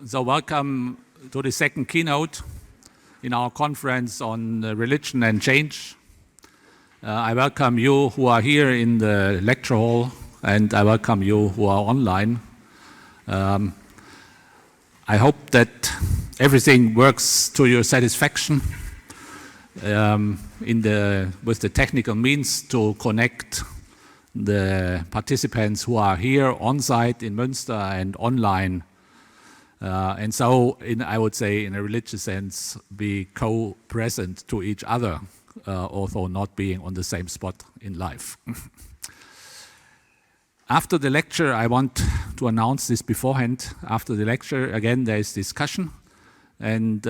So welcome to the second keynote in our conference on religion and change. I welcome you who are here in the lecture hall, and I welcome you who are online. I hope that everything works to your satisfaction with the technical means to connect the participants who are here on site in Münster and online. And so, I would say, in a religious sense, be co-present to each other, although not being on the same spot in life. After the lecture, I want to announce this beforehand. After the lecture, again, there is discussion. And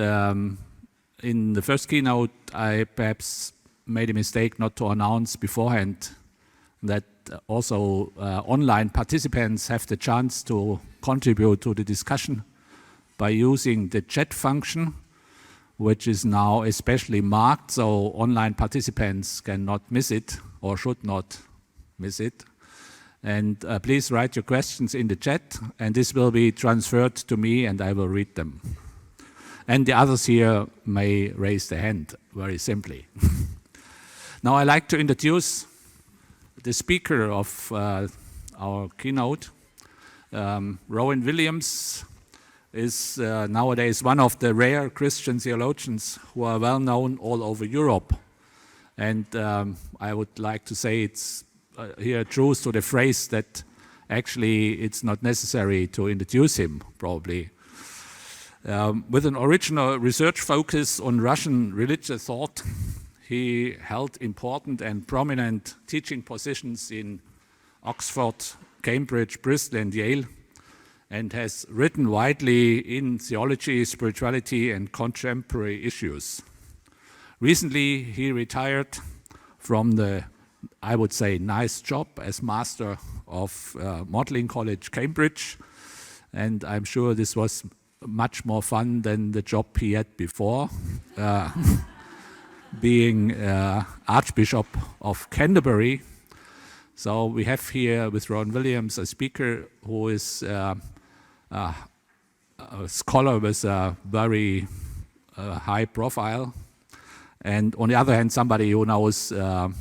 in the first keynote, I perhaps made a mistake not to announce beforehand that also online participants have the chance to contribute to the discussion by using the chat function, which is now especially marked, so online participants cannot miss it or should not miss it. And please write your questions in the chat, and this will be transferred to me and I will read them. And the others here may raise their hand very simply. Now I'd like to introduce the speaker of our keynote. Rowan Williams is nowadays one of the rare Christian theologians who are well known all over Europe. And I would like to say it's here truth to the phrase that actually it's not necessary to introduce him, probably. With an original research focus on Russian religious thought, he held important and prominent teaching positions in Oxford, Cambridge, Bristol, and Yale, and has written widely in theology, spirituality, and contemporary issues. Recently, he retired from the, I would say, nice job as master of Modeling College, Cambridge, and I'm sure this was much more fun than the job he had before, being Archbishop of Canterbury. So we have here with Rowan Williams a speaker who is a scholar with a very high profile, and on the other hand, somebody who knows the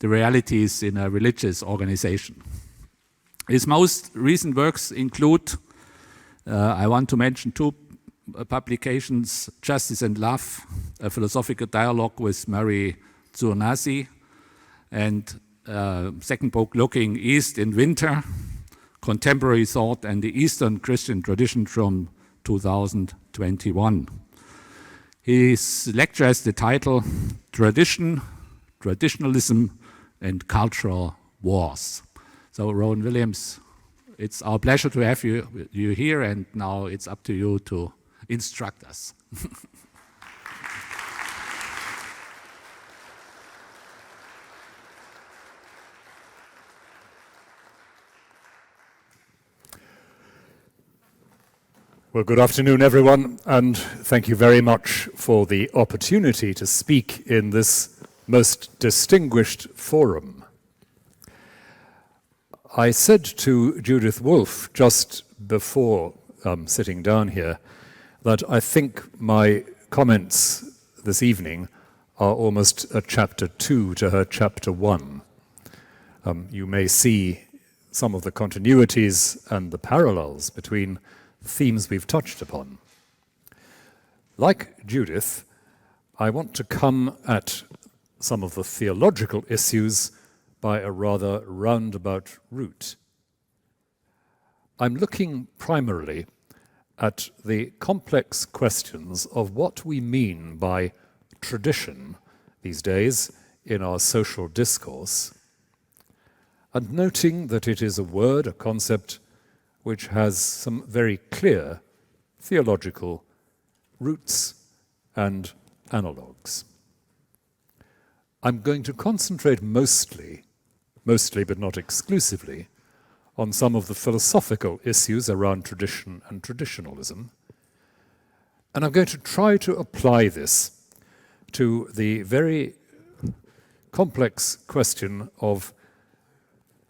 realities in a religious organization. His most recent works include, I want to mention two publications, Justice and Love, a philosophical dialogue with Mary Zurnasi, and second book, Looking East in Winter, Contemporary Thought and the Eastern Christian Tradition from 2021. His lecture has the title, Tradition, Traditionalism and Cultural Wars. So Rowan Williams, it's our pleasure to have you here, and now it's up to you to instruct us. Well, good afternoon, everyone, and thank you very much for the opportunity to speak in this most distinguished forum. I said to Judith Wolff just before sitting down here that I think my comments this evening are almost a chapter 2 to her chapter 1. You may see some of the continuities and the parallels between themes we've touched upon. Like Judith, I want to come at some of the theological issues by a rather roundabout route. I'm looking primarily at the complex questions of what we mean by tradition these days in our social discourse, and noting that it is a word, a concept, which has some very clear theological roots and analogues. I'm going to concentrate mostly but not exclusively, on some of the philosophical issues around tradition and traditionalism. And I'm going to try to apply this to the very complex question of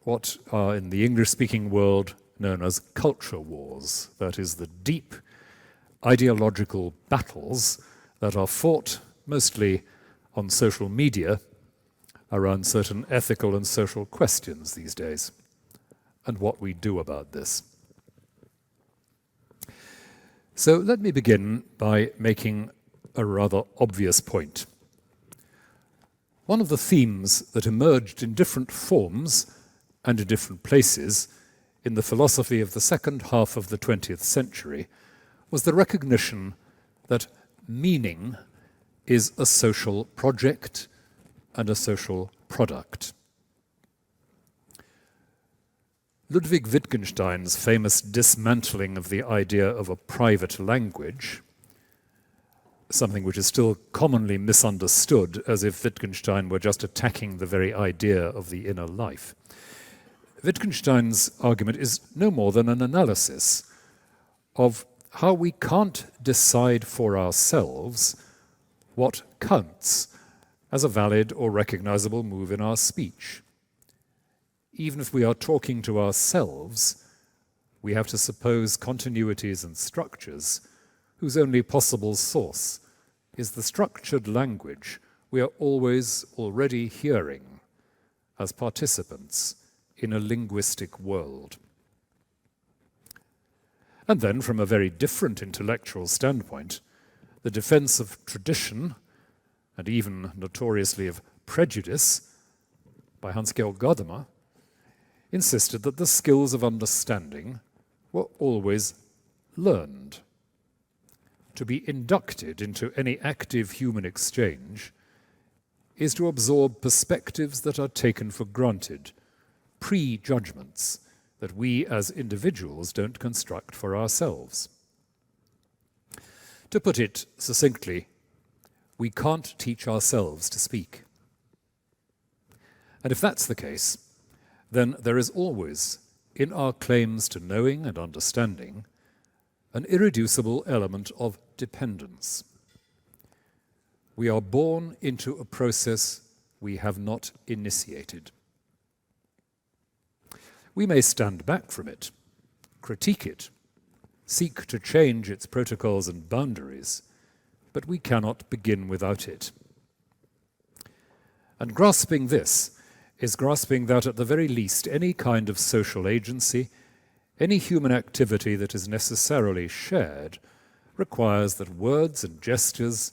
what are in the English-speaking world known as culture wars. That is the deep ideological battles that are fought mostly on social media around certain ethical and social questions these days, and what we do about this. So let me begin by making a rather obvious point. One of the themes that emerged in different forms and in different places in the philosophy of the second half of the 20th century was the recognition that meaning is a social project and a social product. Ludwig Wittgenstein's famous dismantling of the idea of a private language, something which is still commonly misunderstood as if Wittgenstein were just attacking the very idea of the inner life. Wittgenstein's argument is no more than an analysis of how we can't decide for ourselves what counts as a valid or recognizable move in our speech. Even if we are talking to ourselves, we have to suppose continuities and structures whose only possible source is the structured language we are always already hearing as participants in a linguistic world. And then, from a very different intellectual standpoint, the defense of tradition, and even notoriously of prejudice, by Hans-Georg Gadamer, insisted that the skills of understanding were always learned. To be inducted into any active human exchange is to absorb perspectives that are taken for granted, prejudgments that we as individuals don't construct for ourselves. To put it succinctly, we can't teach ourselves to speak. And if that's the case, then there is always, in our claims to knowing and understanding, an irreducible element of dependence. We are born into a process we have not initiated. We may stand back from it, critique it, seek to change its protocols and boundaries, but we cannot begin without it. And grasping this is grasping that at the very least any kind of social agency, any human activity that is necessarily shared, requires that words and gestures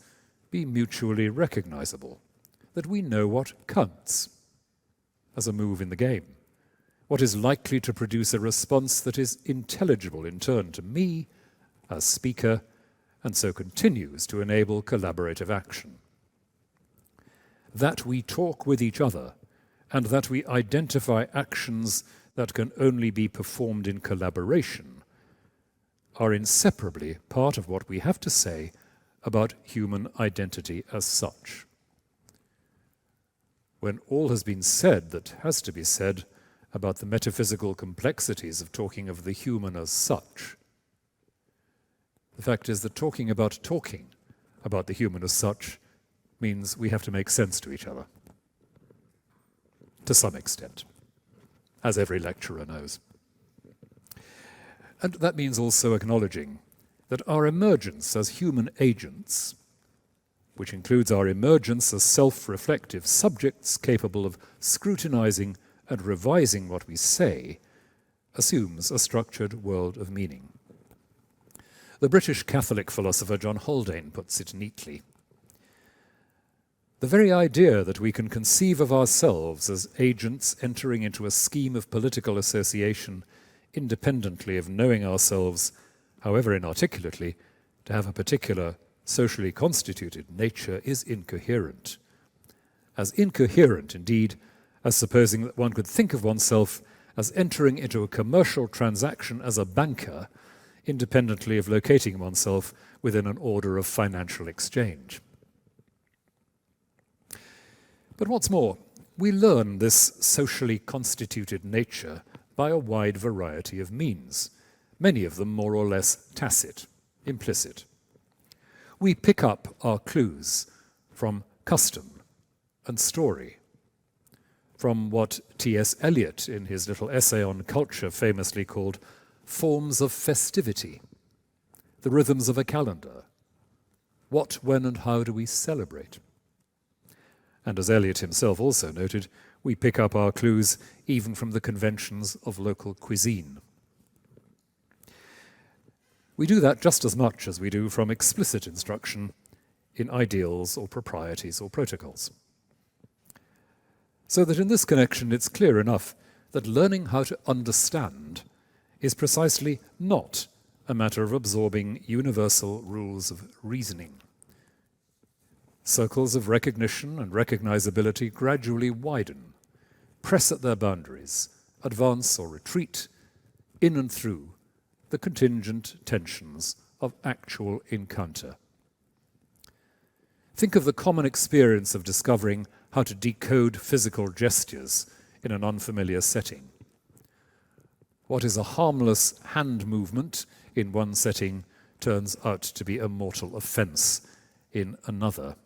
be mutually recognizable, that we know what counts as a move in the game, what is likely to produce a response that is intelligible in turn to me as speaker, and so continues to enable collaborative action. That we talk with each other, and that we identify actions that can only be performed in collaboration, are inseparably part of what we have to say about human identity as such. When all has been said that has to be said about the metaphysical complexities of talking of the human as such, the fact is that talking about the human as such means we have to make sense to each other, to some extent, as every lecturer knows. And that means also acknowledging that our emergence as human agents, which includes our emergence as self-reflective subjects capable of scrutinizing and revising what we say, assumes a structured world of meaning. The British Catholic philosopher John Haldane puts it neatly. The very idea that we can conceive of ourselves as agents entering into a scheme of political association independently of knowing ourselves, however inarticulately, to have a particular socially constituted nature is incoherent. As incoherent, indeed, as supposing that one could think of oneself as entering into a commercial transaction as a banker, independently of locating oneself within an order of financial exchange. But what's more, we learn this socially constituted nature by a wide variety of means, many of them more or less tacit, implicit. We pick up our clues from custom and story, from what T.S. Eliot in his little essay on culture famously called forms of festivity, the rhythms of a calendar. What, when, and how do we celebrate? And as Eliot himself also noted, we pick up our clues even from the conventions of local cuisine. We do that just as much as we do from explicit instruction in ideals or proprieties or protocols. So that in this connection it's clear enough that learning how to understand is precisely not a matter of absorbing universal rules of reasoning. Circles of recognition and recognizability gradually widen, press at their boundaries, advance or retreat, in and through the contingent tensions of actual encounter. Think of the common experience of discovering how to decode physical gestures in an unfamiliar setting. What is a harmless hand movement in one setting turns out to be a mortal offense in another.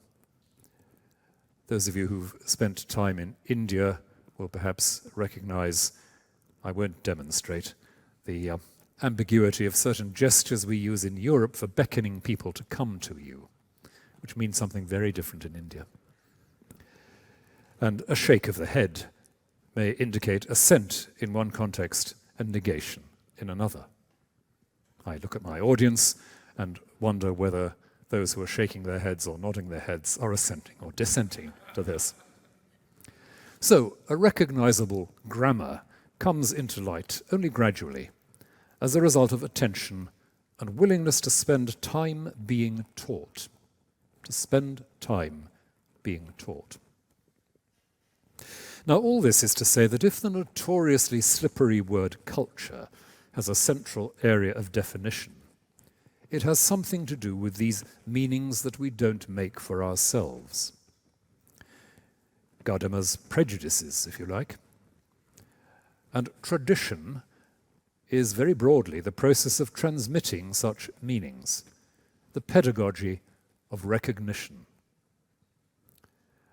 Those of you who've spent time in India will perhaps recognize, I won't demonstrate, the ambiguity of certain gestures we use in Europe for beckoning people to come to you, which means something very different in India. And a shake of the head may indicate assent in one context and negation in another. I look at my audience and wonder whether those who are shaking their heads or nodding their heads are assenting or dissenting to this. So, a recognizable grammar comes into light only gradually as a result of attention and willingness to spend time being taught. To spend time being taught. Now, all this is to say that if the notoriously slippery word culture has a central area of definition, it has something to do with these meanings that we don't make for ourselves. Gadamer's prejudices, if you like. And tradition is very broadly the process of transmitting such meanings, the pedagogy of recognition.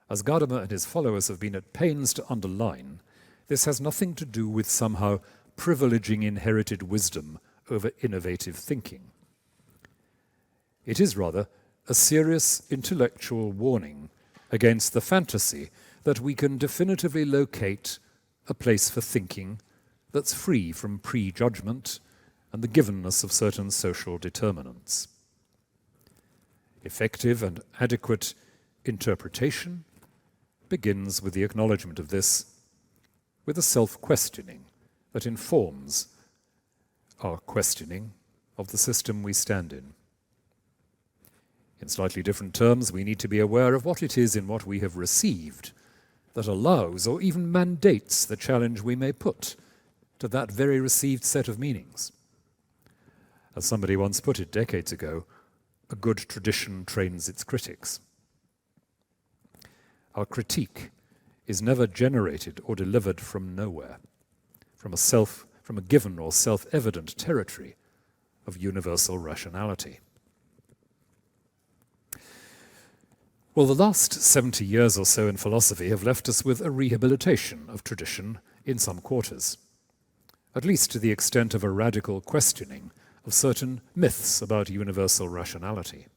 As Gadamer and his followers have been at pains to underline, this has nothing to do with somehow privileging inherited wisdom over innovative thinking. It is rather a serious intellectual warning against the fantasy that we can definitively locate a place for thinking that's free from prejudgment and the givenness of certain social determinants. Effective and adequate interpretation begins with the acknowledgement of this, with a self-questioning that informs our questioning of the system we stand in. In slightly different terms, we need to be aware of what it is in what we have received that allows or even mandates the challenge we may put to that very received set of meanings. As somebody once put it decades ago, a good tradition trains its critics. Our critique is never generated or delivered from nowhere, from a given or self-evident territory of universal rationality. Well, the last 70 years or so in philosophy have left us with a rehabilitation of tradition in some quarters, at least to the extent of a radical questioning of certain myths about universal rationality.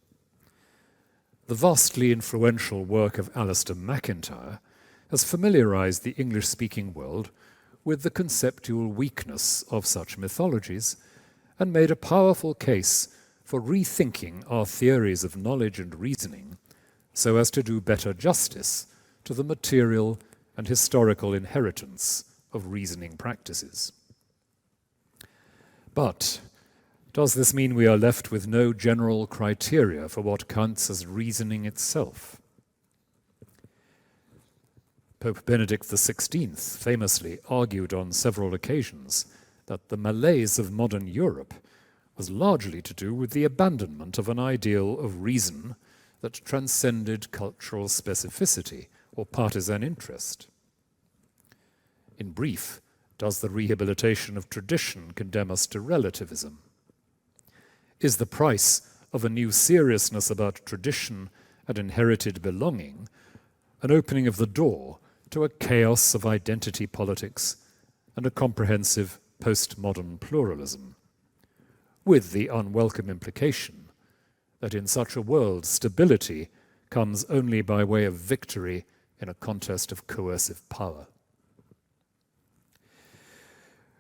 The vastly influential work of Alistair MacIntyre has familiarized the English-speaking world with the conceptual weakness of such mythologies and made a powerful case for rethinking our theories of knowledge and reasoning so as to do better justice to the material and historical inheritance of reasoning practices. But does this mean we are left with no general criteria for what counts as reasoning itself? Pope Benedict XVI famously argued on several occasions that the malaise of modern Europe was largely to do with the abandonment of an ideal of reason that transcended cultural specificity or partisan interest. In brief, does the rehabilitation of tradition condemn us to relativism? Is the price of a new seriousness about tradition and inherited belonging an opening of the door to a chaos of identity politics and a comprehensive postmodern pluralism? with the unwelcome implication that in such a world, stability comes only by way of victory in a contest of coercive power.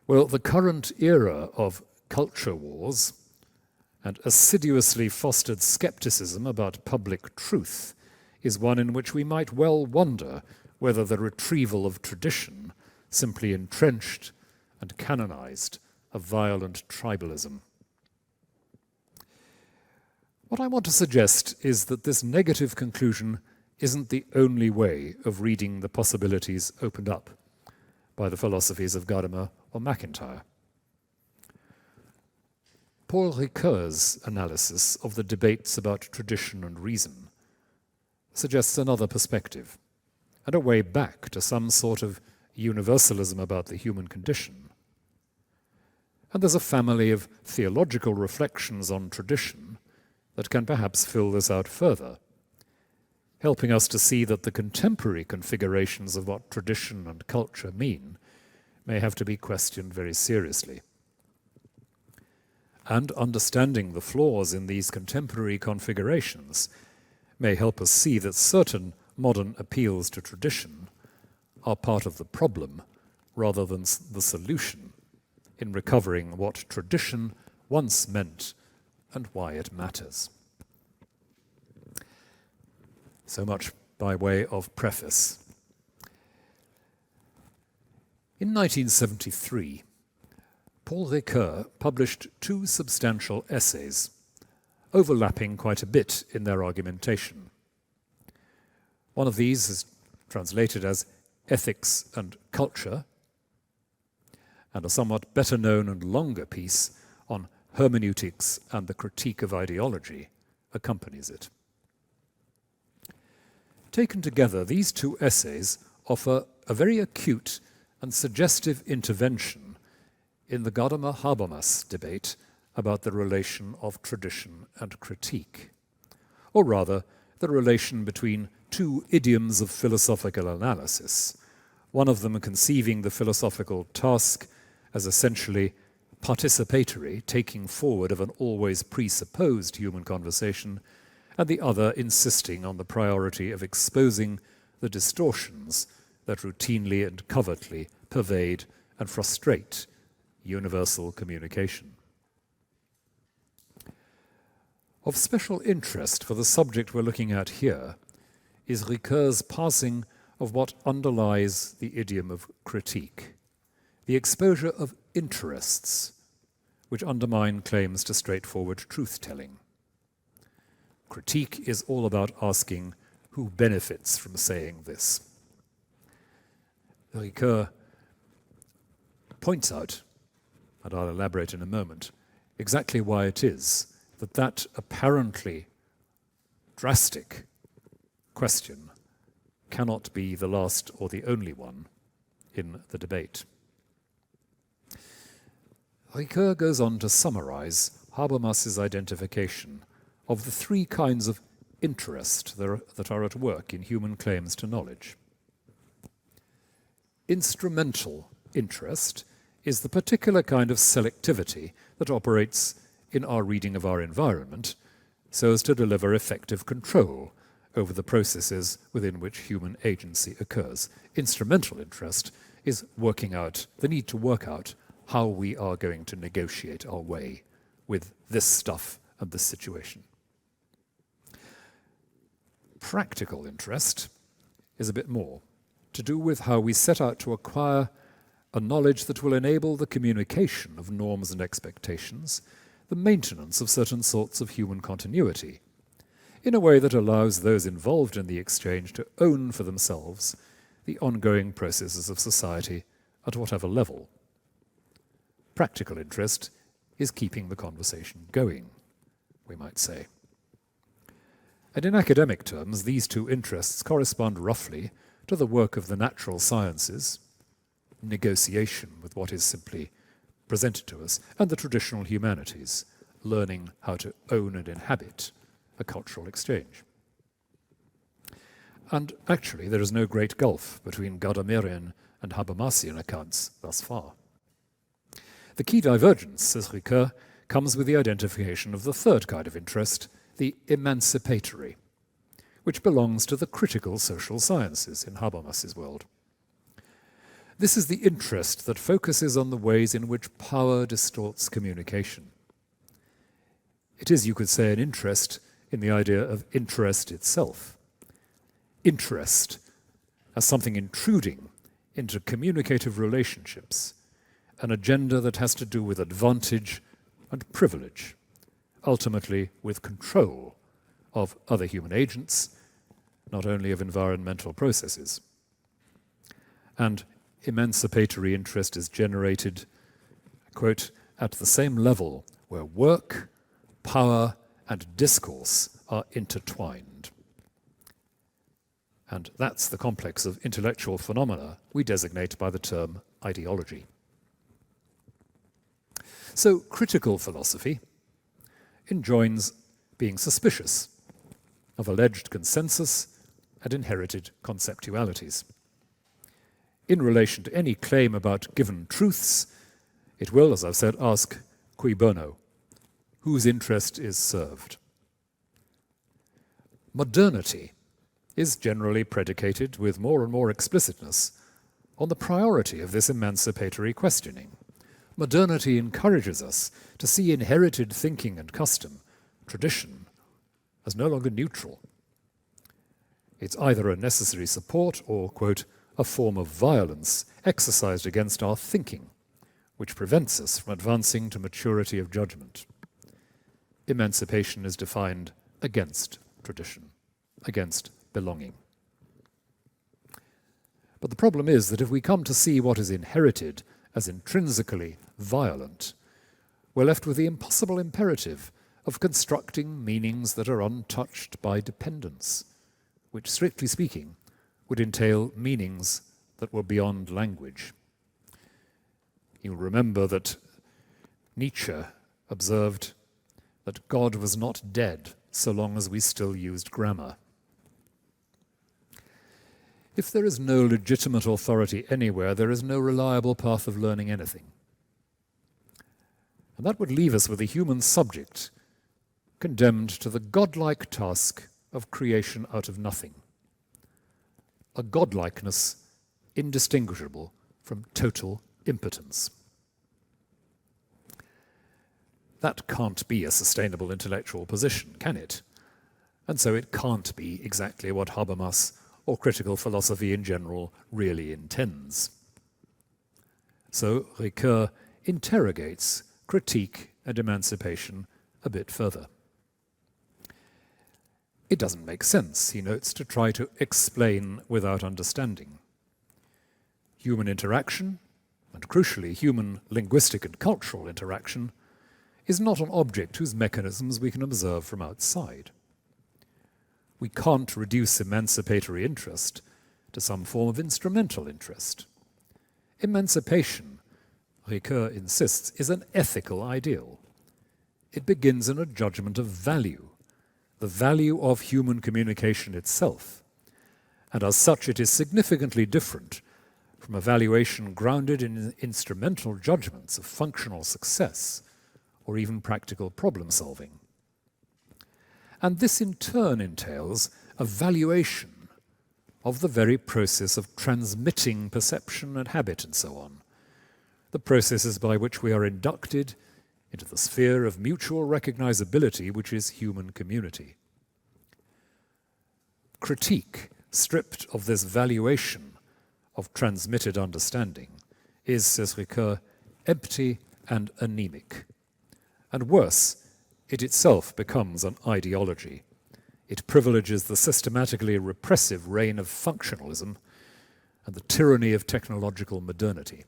Well, the current era of culture wars and assiduously fostered skepticism about public truth is one in which we might well wonder whether the retrieval of tradition simply entrenched and canonized a violent tribalism. What I want to suggest is that this negative conclusion isn't the only way of reading the possibilities opened up by the philosophies of Gadamer or MacIntyre. Paul Ricoeur's analysis of the debates about tradition and reason suggests another perspective and a way back to some sort of universalism about the human condition. And there's a family of theological reflections on tradition that can perhaps fill this out further, helping us to see that the contemporary configurations of what tradition and culture mean may have to be questioned very seriously. And understanding the flaws in these contemporary configurations may help us see that certain modern appeals to tradition are part of the problem rather than the solution in recovering what tradition once meant and why it matters. So much by way of preface. In 1973, Paul Ricoeur published two substantial essays, overlapping quite a bit in their argumentation. One of these is translated as Ethics and Culture, and a somewhat better known and longer piece on hermeneutics and the critique of ideology accompanies it. Taken together, these two essays offer a very acute and suggestive intervention in the Gadamer-Habermas debate about the relation of tradition and critique, or rather, the relation between two idioms of philosophical analysis, one of them conceiving the philosophical task as essentially participatory, taking forward of an always presupposed human conversation, and the other insisting on the priority of exposing the distortions that routinely and covertly pervade and frustrate universal communication. Of special interest for the subject we're looking at here is Ricoeur's parsing of what underlies the idiom of critique, the exposure of interests which undermine claims to straightforward truth-telling. Critique is all about asking who benefits from saying this. Ricoeur points out, and I'll elaborate in a moment, exactly why it is that that apparently drastic question cannot be the last or the only one in the debate. Ricoeur goes on to summarize Habermas's identification of the three kinds of interest that are at work in human claims to knowledge. Instrumental interest is the particular kind of selectivity that operates in our reading of our environment so as to deliver effective control over the processes within which human agency occurs. Instrumental interest is working out, the need to work out how we are going to negotiate our way with this stuff and this situation. Practical interest is a bit more to do with how we set out to acquire a knowledge that will enable the communication of norms and expectations, the maintenance of certain sorts of human continuity, in a way that allows those involved in the exchange to own for themselves the ongoing processes of society at whatever level. Practical interest is keeping the conversation going, we might say. And in academic terms, these two interests correspond roughly to the work of the natural sciences, negotiation with what is simply presented to us, and the traditional humanities, learning how to own and inhabit a cultural exchange. And actually, there is no great gulf between Gadamerian and Habermasian accounts thus far. The key divergence, says Ricoeur, comes with the identification of the third kind of interest, the emancipatory, which belongs to the critical social sciences in Habermas's world. This is the interest that focuses on the ways in which power distorts communication. It is, you could say, an interest in the idea of interest itself. Interest as something intruding into communicative relationships, an agenda that has to do with advantage and privilege, ultimately with control of other human agents, not only of environmental processes. And emancipatory interest is generated, quote, at the same level where work, power, and discourse are intertwined. And that's the complex of intellectual phenomena we designate by the term ideology. So critical philosophy enjoins being suspicious of alleged consensus and inherited conceptualities. In relation to any claim about given truths, it will, as I've said, ask cui bono, whose interest is served. Modernity is generally predicated with more and more explicitness on the priority of this emancipatory questioning. Modernity encourages us to see inherited thinking and custom, tradition, as no longer neutral. It's either a necessary support or, quote, a form of violence exercised against our thinking, which prevents us from advancing to maturity of judgment. Emancipation is defined against tradition, against belonging. But the problem is that if we come to see what is inherited as intrinsically violent, we're left with the impossible imperative of constructing meanings that are untouched by dependence, which, strictly speaking, would entail meanings that were beyond language. You'll remember that Nietzsche observed that God was not dead so long as we still used grammar. If there is no legitimate authority anywhere, there is no reliable path of learning anything. And that would leave us with a human subject condemned to the godlike task of creation out of nothing. A godlikeness indistinguishable from total impotence. That can't be a sustainable intellectual position, can it? And so it can't be exactly what Habermas or critical philosophy in general really intends. So Ricoeur interrogates critique and emancipation a bit further. It doesn't make sense, he notes, to try to explain without understanding. Human interaction, and crucially human linguistic and cultural interaction, is not an object whose mechanisms we can observe from outside. We can't reduce emancipatory interest to some form of instrumental interest. Emancipation, Ricoeur insists, is an ethical ideal. It begins in a judgment of value, the value of human communication itself, and as such it is significantly different from a valuation grounded in instrumental judgments of functional success or even practical problem solving. And this in turn entails a valuation of the very process of transmitting perception and habit and so on, the processes by which we are inducted into the sphere of mutual recognizability which is human community. Critique, stripped of this valuation of transmitted understanding, is, says Ricoeur, empty and anemic. And worse, it itself becomes an ideology. It privileges the systematically repressive reign of functionalism and the tyranny of technological modernity.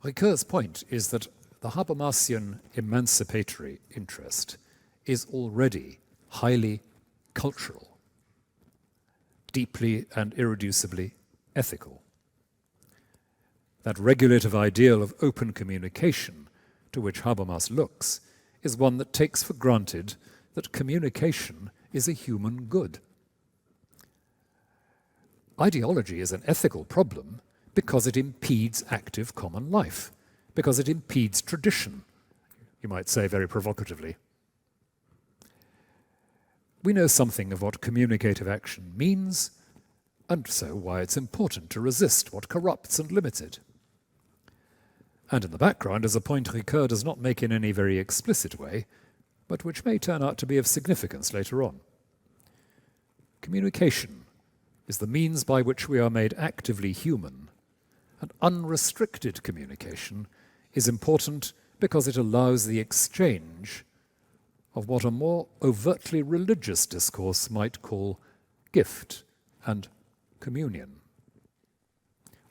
Ricoeur's point is that the Habermasian emancipatory interest is already highly cultural, deeply and irreducibly ethical. That regulative ideal of open communication to which Habermas looks is one that takes for granted that communication is a human good. Ideology is an ethical problem because it impedes active common life, because it impedes tradition, you might say very provocatively. We know something of what communicative action means, and so why it's important to resist what corrupts and limits it. And in the background is a point Ricoeur does not make in any very explicit way, but which may turn out to be of significance later on. Communication is the means by which we are made actively human, and unrestricted communication is important because it allows the exchange of what a more overtly religious discourse might call gift and communion.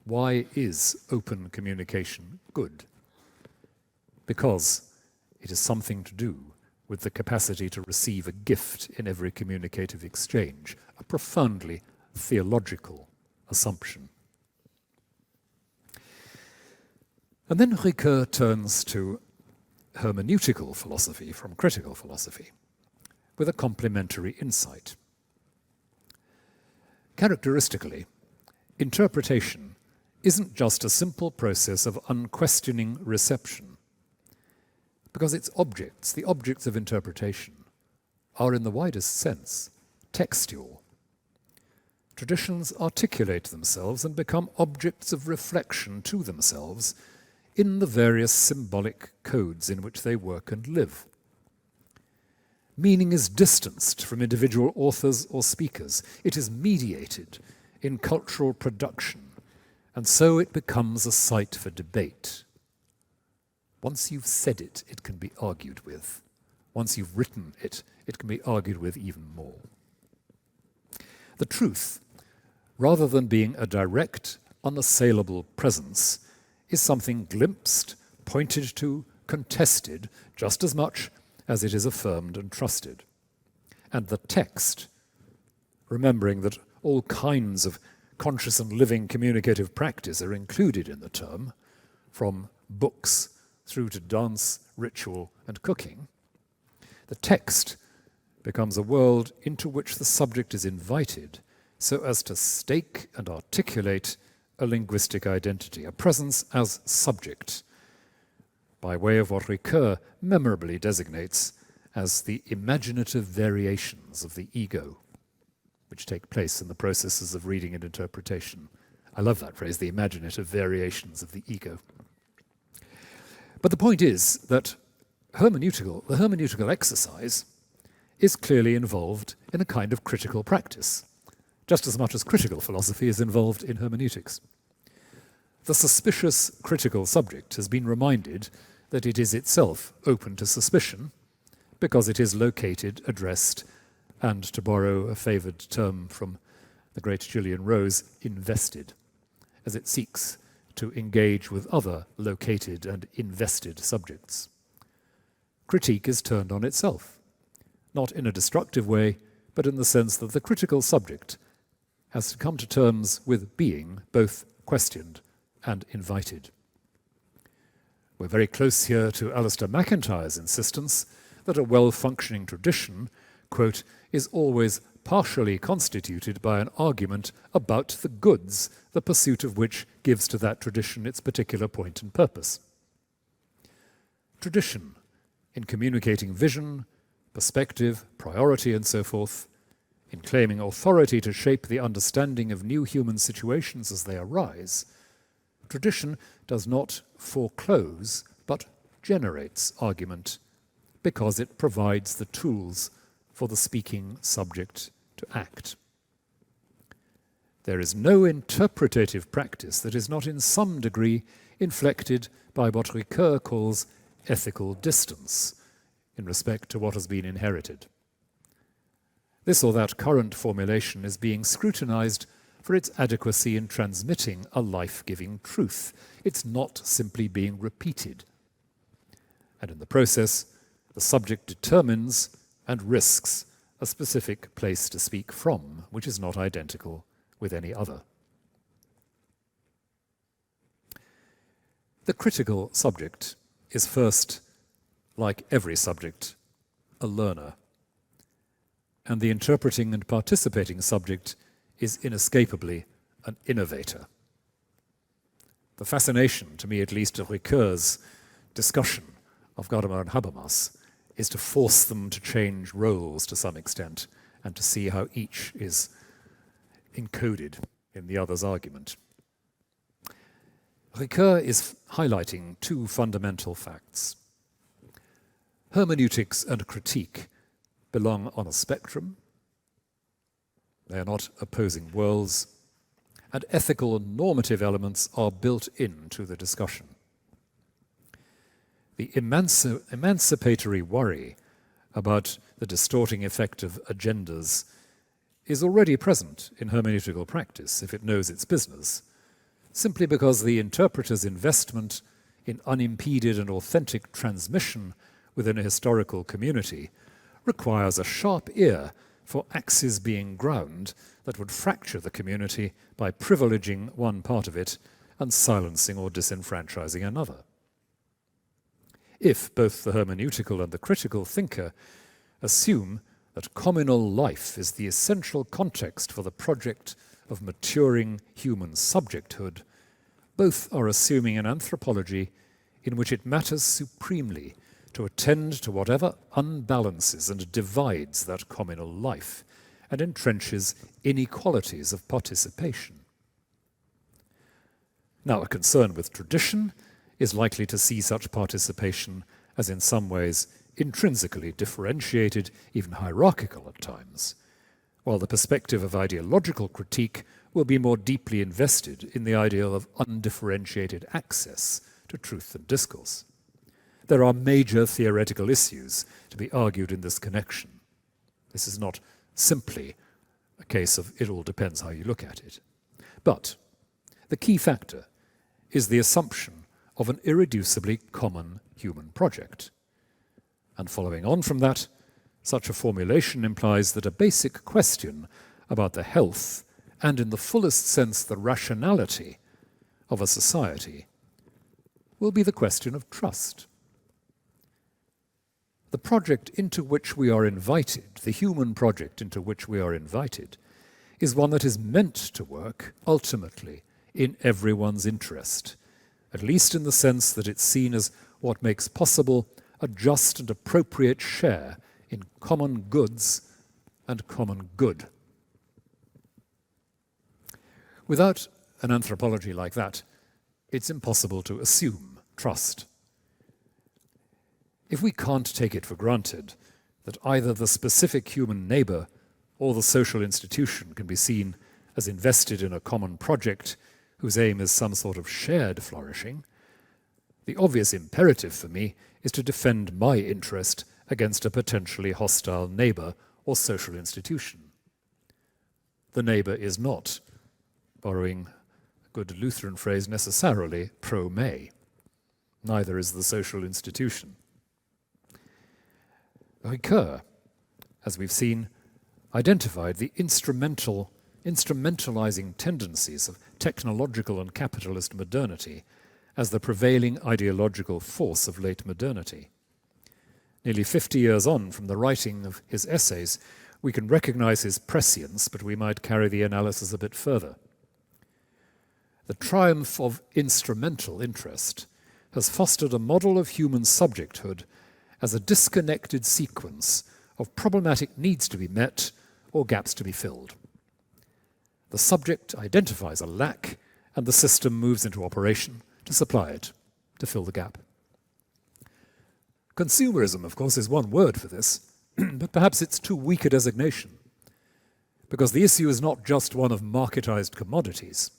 Why is open communication good? Because it is something to do with the capacity to receive a gift in every communicative exchange, a profoundly theological assumption. And then Ricoeur turns to hermeneutical philosophy from critical philosophy, with a complementary insight. Characteristically, interpretation isn't just a simple process of unquestioning reception, because its objects, the objects of interpretation, are in the widest sense textual. Traditions articulate themselves and become objects of reflection to themselves in the various symbolic codes in which they work and live. Meaning is distanced from individual authors or speakers. It is mediated in cultural production, and so it becomes a site for debate. Once you've said it, it can be argued with. Once you've written it, it can be argued with even more. The truth, rather than being a direct, unassailable presence, is something glimpsed, pointed to, contested, just as much as it is affirmed and trusted. And the text, remembering that all kinds of conscious and living communicative practice are included in the term, from books through to dance, ritual, and cooking, the text becomes a world into which the subject is invited so as to stake and articulate a linguistic identity, a presence as subject, by way of what Ricoeur memorably designates as the imaginative variations of the ego, which take place in the processes of reading and interpretation. I love that phrase, the imaginative variations of the ego. But the point is that the hermeneutical exercise is clearly involved in a kind of critical practice, just as much as critical philosophy is involved in hermeneutics. The suspicious critical subject has been reminded that it is itself open to suspicion because it is located, addressed, and, to borrow a favoured term from the great Gillian Rose, invested, as it seeks to engage with other located and invested subjects. Critique is turned on itself, not in a destructive way, but in the sense that the critical subject has to come to terms with being both questioned and invited. We're very close here to Alistair MacIntyre's insistence that a well-functioning tradition, quote, is always partially constituted by an argument about the goods, the pursuit of which gives to that tradition its particular point and purpose. Tradition, in communicating vision, perspective, priority, and so forth, in claiming authority to shape the understanding of new human situations as they arise, tradition does not foreclose, but generates argument, because it provides the tools for the speaking subject to act. There is no interpretative practice that is not in some degree inflected by what Ricoeur calls ethical distance in respect to what has been inherited. This or that current formulation is being scrutinized for its adequacy in transmitting a life-giving truth. It's not simply being repeated. And in the process, the subject determines and risks a specific place to speak from, which is not identical with any other. The critical subject is first, like every subject, a learner. And the interpreting and participating subject is inescapably an innovator. the fascination, to me at least, of Ricoeur's discussion of Gadamer and Habermas is to force them to change roles to some extent and to see how each is encoded in the other's argument. Ricoeur is highlighting two fundamental facts. Hermeneutics and critique belong on a spectrum. They are not opposing worlds, and ethical and normative elements are built into the discussion. The emancipatory worry about the distorting effect of agendas is already present in hermeneutical practice if it knows its business, simply because the interpreter's investment in unimpeded and authentic transmission within a historical community requires a sharp ear for axes being ground that would fracture the community by privileging one part of it and silencing or disenfranchising another. If both the hermeneutical and the critical thinker assume that communal life is the essential context for the project of maturing human subjecthood, both are assuming an anthropology in which it matters supremely to attend to whatever unbalances and divides that communal life and entrenches inequalities of participation. Now, a concern with tradition is likely to see such participation as in some ways intrinsically differentiated, even hierarchical at times, while the perspective of ideological critique will be more deeply invested in the ideal of undifferentiated access to truth and discourse. There are major theoretical issues to be argued in this connection. This is not simply a case of it all depends how you look at it. But the key factor is the assumption of an irreducibly common human project. And following on from that, such a formulation implies that a basic question about the health and, in the fullest sense, the rationality of a society will be the question of trust. The project into which we are invited, the human project into which we are invited, is one that is meant to work, ultimately, in everyone's interest, at least in the sense that it's seen as what makes possible a just and appropriate share in common goods and common good. Without an anthropology like that, it's impossible to assume trust. If we can't take it for granted that either the specific human neighbor or the social institution can be seen as invested in a common project whose aim is some sort of shared flourishing, the obvious imperative for me is to defend my interest against a potentially hostile neighbor or social institution. The neighbor is not, borrowing a good Lutheran phrase, necessarily pro-me. Neither is the social institution. Ricoeur, as we've seen, identified the instrumentalizing tendencies of technological and capitalist modernity as the prevailing ideological force of late modernity. Nearly 50 years on from the writing of his essays, we can recognize his prescience, but we might carry the analysis a bit further. The triumph of instrumental interest has fostered a model of human subjecthood as a disconnected sequence of problematic needs to be met or gaps to be filled. The subject identifies a lack, and the system moves into operation to supply it, to fill the gap. Consumerism, of course, is one word for this, but perhaps it's too weak a designation, because the issue is not just one of marketized commodities.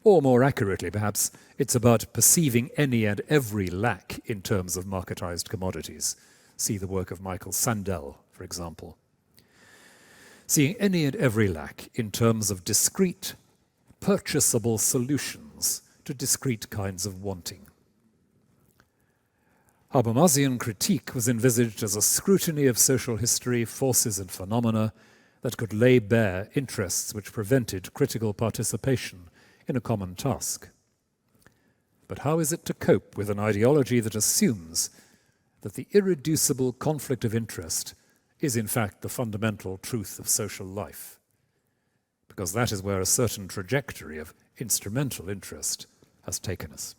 Or more accurately, perhaps, it's about perceiving any and every lack in terms of marketized commodities. See the work of Michael Sandel, for example. Seeing any and every lack in terms of discrete, purchasable solutions to discrete kinds of wanting. Habermasian critique was envisaged as a scrutiny of social history, forces and phenomena that could lay bare interests which prevented critical participation in a common task. But how is it to cope with an ideology that assumes that the irreducible conflict of interest is in fact the fundamental truth of social life? Because that is where a certain trajectory of instrumental interest has taken us.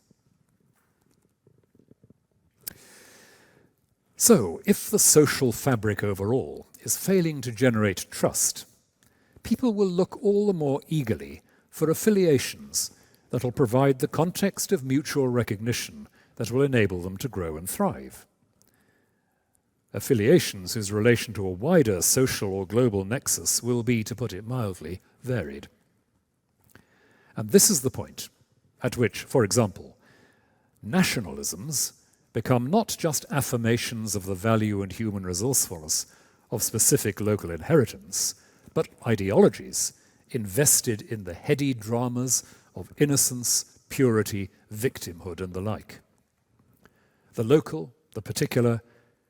So, if the social fabric overall is failing to generate trust, people will look all the more eagerly for affiliations that will provide the context of mutual recognition that will enable them to grow and thrive. Affiliations whose relation to a wider social or global nexus will be, to put it mildly, varied. And this is the point at which, for example, nationalisms become not just affirmations of the value and human resourcefulness of specific local inheritance, but ideologies invested in the heady dramas of innocence, purity, victimhood, and the like. The local, the particular,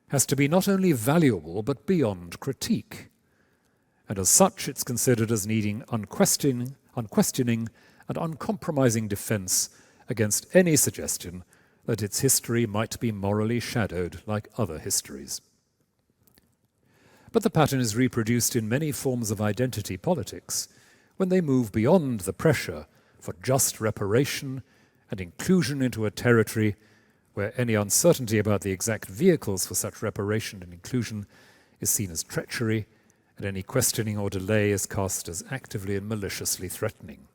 has to be not only valuable, but beyond critique. And as such, it's considered as needing unquestioning and uncompromising defense against any suggestion that its history might be morally shadowed like other histories. But the pattern is reproduced in many forms of identity politics when they move beyond the pressure for just reparation and inclusion into a territory where any uncertainty about the exact vehicles for such reparation and inclusion is seen as treachery, and any questioning or delay is cast as actively and maliciously threatening.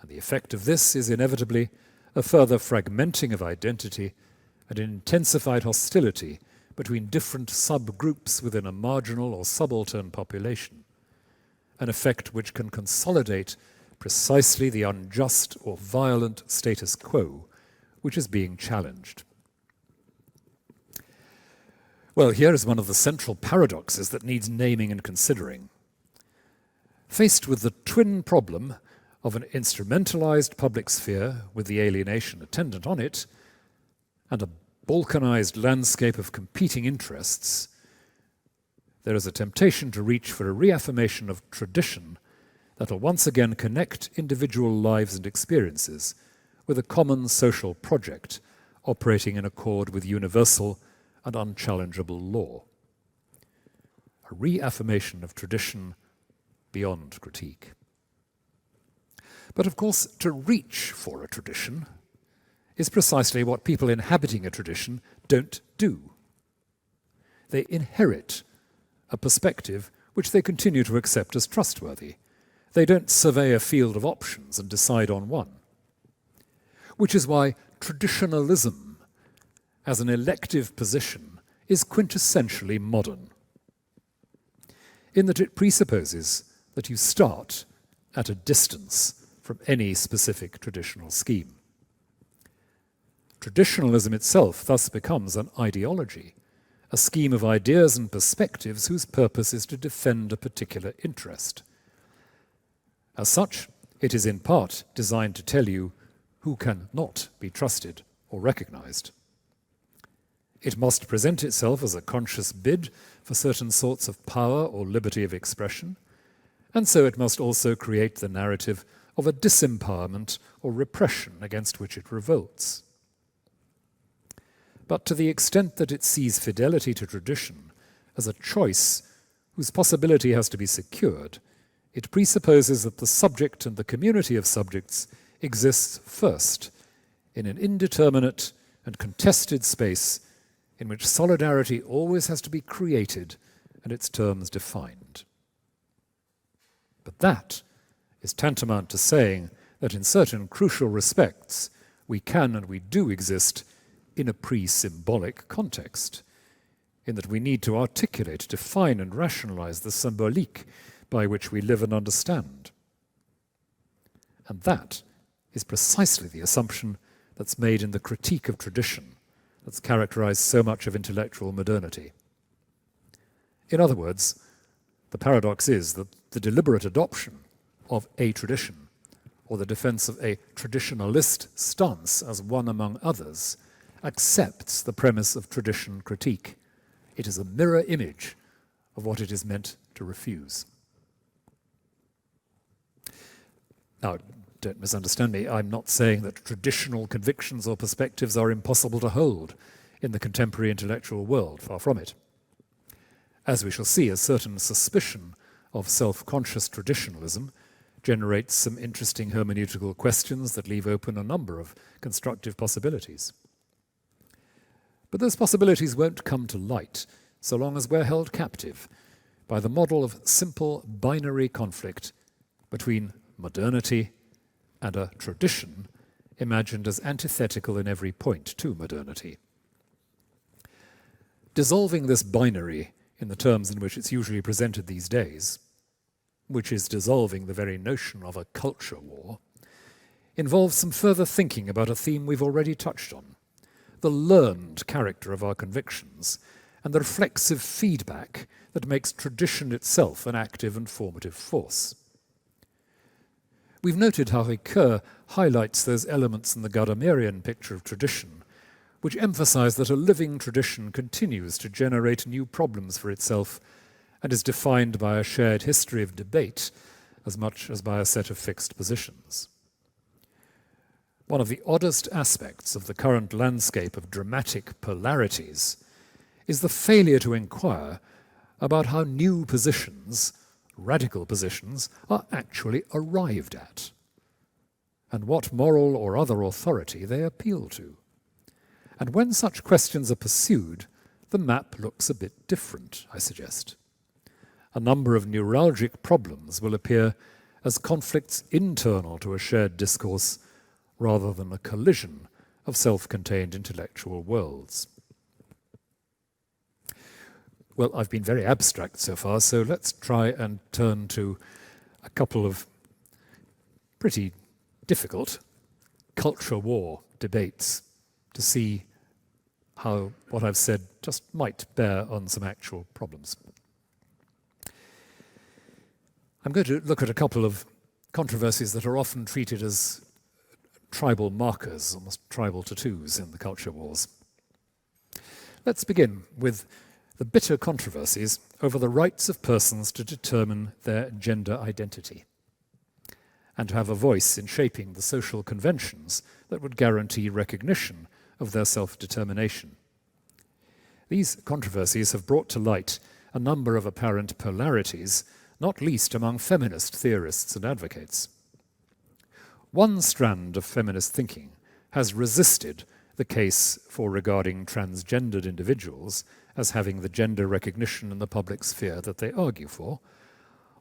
And the effect of this is inevitably a further fragmenting of identity and an intensified hostility between different subgroups within a marginal or subaltern population, an effect which can consolidate precisely the unjust or violent status quo which is being challenged. Well, here is one of the central paradoxes that needs naming and considering. Faced with the twin problem of an instrumentalized public sphere with the alienation attendant on it, and a balkanized landscape of competing interests, there is a temptation to reach for a reaffirmation of tradition that will once again connect individual lives and experiences with a common social project operating in accord with universal and unchallengeable law. A reaffirmation of tradition beyond critique. But of course, to reach for a tradition is precisely what people inhabiting a tradition don't do. They inherit a perspective which they continue to accept as trustworthy. They don't survey a field of options and decide on one. Which is why traditionalism, as an elective position, is quintessentially modern, in that it presupposes that you start at a distance from any specific traditional scheme. Traditionalism itself thus becomes an ideology, a scheme of ideas and perspectives whose purpose is to defend a particular interest. As such, it is in part designed to tell you who can not be trusted or recognized. It must present itself as a conscious bid for certain sorts of power or liberty of expression, and so it must also create the narrative of a disempowerment or repression against which it revolts. But to the extent that it sees fidelity to tradition as a choice whose possibility has to be secured, it presupposes that the subject and the community of subjects exists first in an indeterminate and contested space in which solidarity always has to be created and its terms defined. But that is tantamount to saying that in certain crucial respects we can and we do exist in a pre-symbolic context, in that we need to articulate, define and rationalize the symbolique by which we live and understand. And that is precisely the assumption that's made in the critique of tradition that's characterized so much of intellectual modernity. In other words, the paradox is that the deliberate adoption of a tradition, or the defense of a traditionalist stance as one among others, accepts the premise of tradition critique. It is a mirror image of what it is meant to refuse. Now, don't misunderstand me, I'm not saying that traditional convictions or perspectives are impossible to hold in the contemporary intellectual world, far from it. As we shall see, a certain suspicion of self-conscious traditionalism generates some interesting hermeneutical questions that leave open a number of constructive possibilities. But those possibilities won't come to light so long as we're held captive by the model of simple binary conflict between modernity and a tradition imagined as antithetical in every point to modernity. Dissolving this binary in the terms in which it's usually presented these days, which is dissolving the very notion of a culture war, involves some further thinking about a theme we've already touched on, the learned character of our convictions and the reflexive feedback that makes tradition itself an active and formative force. We've noted how Ricoeur highlights those elements in the Gadamerhian picture of tradition, which emphasize that a living tradition continues to generate new problems for itself and is defined by a shared history of debate as much as by a set of fixed positions. One of the oddest aspects of the current landscape of dramatic polarities is the failure to inquire about how new positions, radical positions, are actually arrived at, and what moral or other authority they appeal to. And when such questions are pursued, the map looks a bit different, I suggest. A number of neuralgic problems will appear as conflicts internal to a shared discourse rather than a collision of self-contained intellectual worlds. Well, I've been very abstract so far, so let's try and turn to a couple of pretty difficult culture war debates to see how what I've said just might bear on some actual problems. I'm going to look at a couple of controversies that are often treated as tribal markers, almost tribal tattoos in the culture wars. Let's begin with the bitter controversies over the rights of persons to determine their gender identity and to have a voice in shaping the social conventions that would guarantee recognition of their self-determination. These controversies have brought to light a number of apparent polarities, not least among feminist theorists and advocates. One strand of feminist thinking has resisted the case for regarding transgendered individuals as having the gender recognition in the public sphere that they argue for,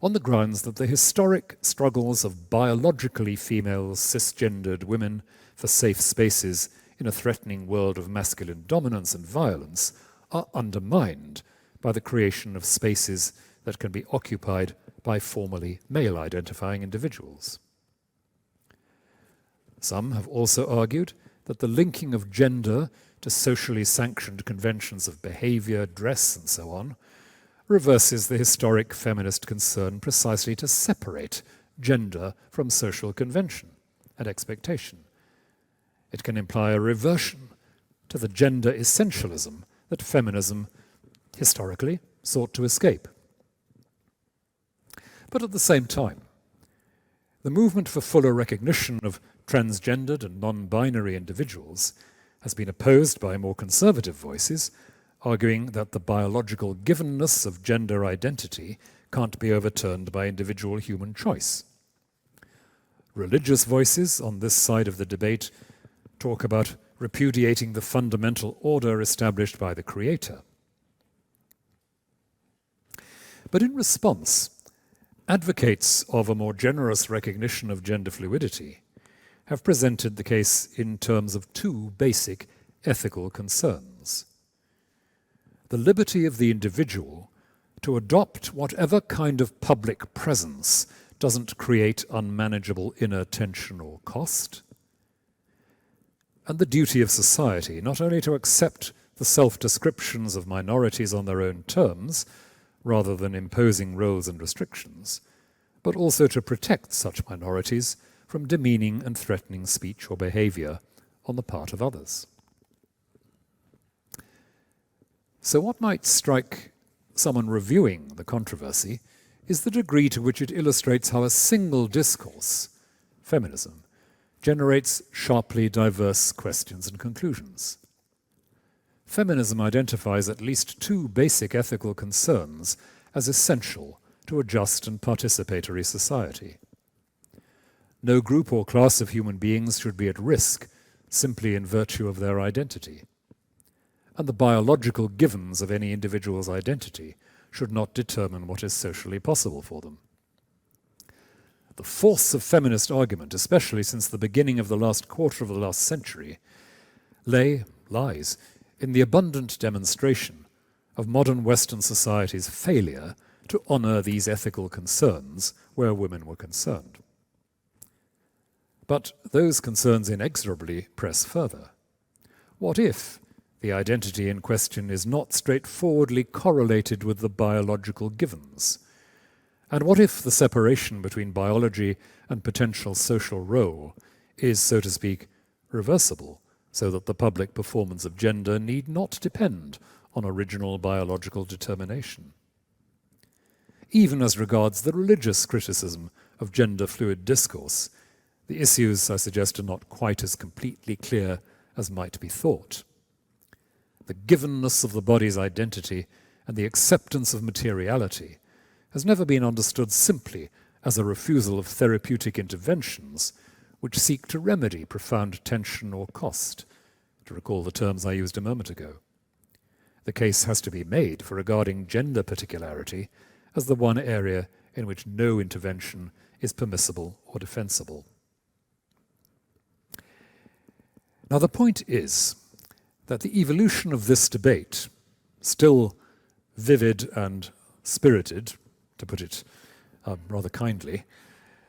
on the grounds that the historic struggles of biologically female cisgendered women for safe spaces in a threatening world of masculine dominance and violence are undermined by the creation of spaces that can be occupied by formally male-identifying individuals. Some have also argued that the linking of gender to socially sanctioned conventions of behavior, dress, and so on, reverses the historic feminist concern precisely to separate gender from social convention and expectation. It can imply a reversion to the gender essentialism that feminism historically sought to escape. But at the same time, the movement for fuller recognition of transgendered and non-binary individuals has been opposed by more conservative voices, arguing that the biological givenness of gender identity can't be overturned by individual human choice. Religious voices on this side of the debate talk about repudiating the fundamental order established by the Creator. But in response, advocates of a more generous recognition of gender fluidity have presented the case in terms of two basic ethical concerns. The liberty of the individual to adopt whatever kind of public presence doesn't create unmanageable inner tension or cost, and the duty of society not only to accept the self-descriptions of minorities on their own terms, rather than imposing roles and restrictions, but also to protect such minorities from demeaning and threatening speech or behavior on the part of others. So what might strike someone reviewing the controversy is the degree to which it illustrates how a single discourse, feminism, generates sharply diverse questions and conclusions. Feminism identifies at least two basic ethical concerns as essential to a just and participatory society. No group or class of human beings should be at risk simply in virtue of their identity. And the biological givens of any individual's identity should not determine what is socially possible for them. The force of feminist argument, especially since the beginning of the last quarter of the last century, lies in the abundant demonstration of modern Western society's failure to honor these ethical concerns where women were concerned. But those concerns inexorably press further. What if the identity in question is not straightforwardly correlated with the biological givens? And what if the separation between biology and potential social role is, so to speak, reversible, so that the public performance of gender need not depend on original biological determination? Even as regards the religious criticism of gender-fluid discourse, the issues, I suggest, are not quite as completely clear as might be thought. The givenness of the body's identity and the acceptance of materiality has never been understood simply as a refusal of therapeutic interventions which seek to remedy profound tension or cost, to recall the terms I used a moment ago. The case has to be made for regarding gender particularity as the one area in which no intervention is permissible or defensible. Now, the point is that the evolution of this debate, still vivid and spirited, to put it rather kindly,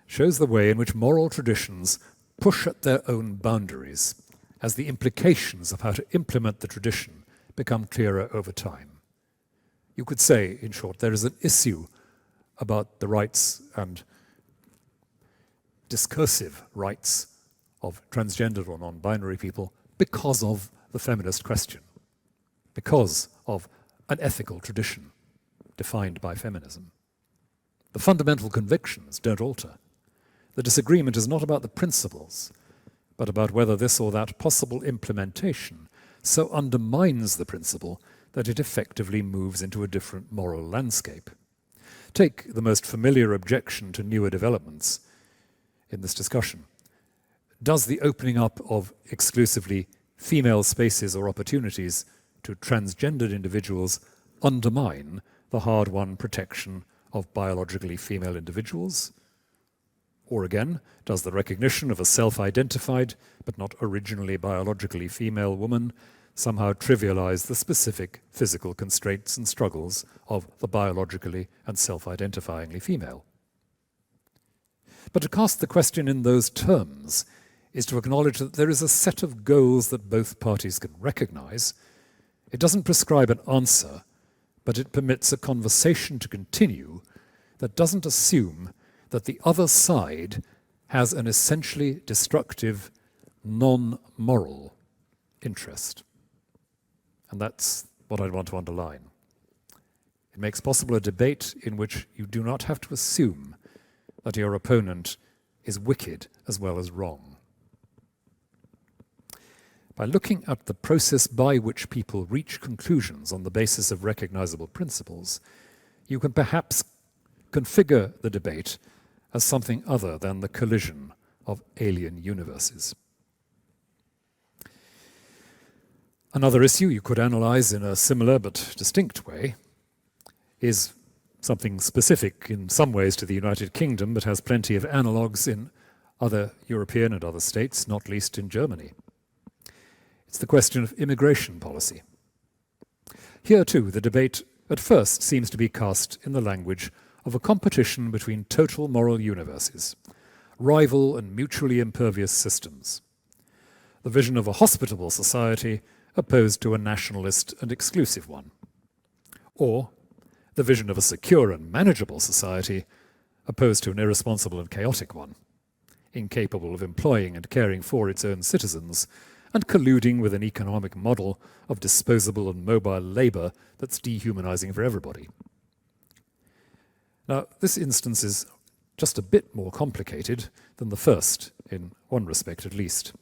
shows the way in which moral traditions push at their own boundaries as the implications of how to implement the tradition become clearer over time. You could say, in short, there is an issue about the rights and discursive rights of transgender or non-binary people because of the feminist question, because of an ethical tradition defined by feminism. The fundamental convictions don't alter. The disagreement is not about the principles, but about whether this or that possible implementation so undermines the principle that it effectively moves into a different moral landscape. Take the most familiar objection to newer developments in this discussion. Does the opening up of exclusively female spaces or opportunities to transgendered individuals undermine the hard-won protection of biologically female individuals? Or again, does the recognition of a self-identified but not originally biologically female woman somehow trivialize the specific physical constraints and struggles of the biologically and self-identifyingly female? But to cast the question in those terms is to acknowledge that there is a set of goals that both parties can recognize. It doesn't prescribe an answer, but it permits a conversation to continue that doesn't assume that the other side has an essentially destructive, non-moral interest. And that's what I want to underline. It makes possible a debate in which you do not have to assume that your opponent is wicked as well as wrong. By looking at the process by which people reach conclusions on the basis of recognizable principles, you can perhaps configure the debate as something other than the collision of alien universes. Another issue you could analyze in a similar but distinct way is something specific in some ways to the United Kingdom, but has plenty of analogues in other European and other states, not least in Germany. It's the question of immigration policy. Here, too, the debate at first seems to be cast in the language of a competition between total moral universes, rival and mutually impervious systems. The vision of a hospitable society opposed to a nationalist and exclusive one. Or the vision of a secure and manageable society opposed to an irresponsible and chaotic one, incapable of employing and caring for its own citizens, and colluding with an economic model of disposable and mobile labor that's dehumanizing for everybody. Now, this instance is just a bit more complicated than the first, in one respect at least.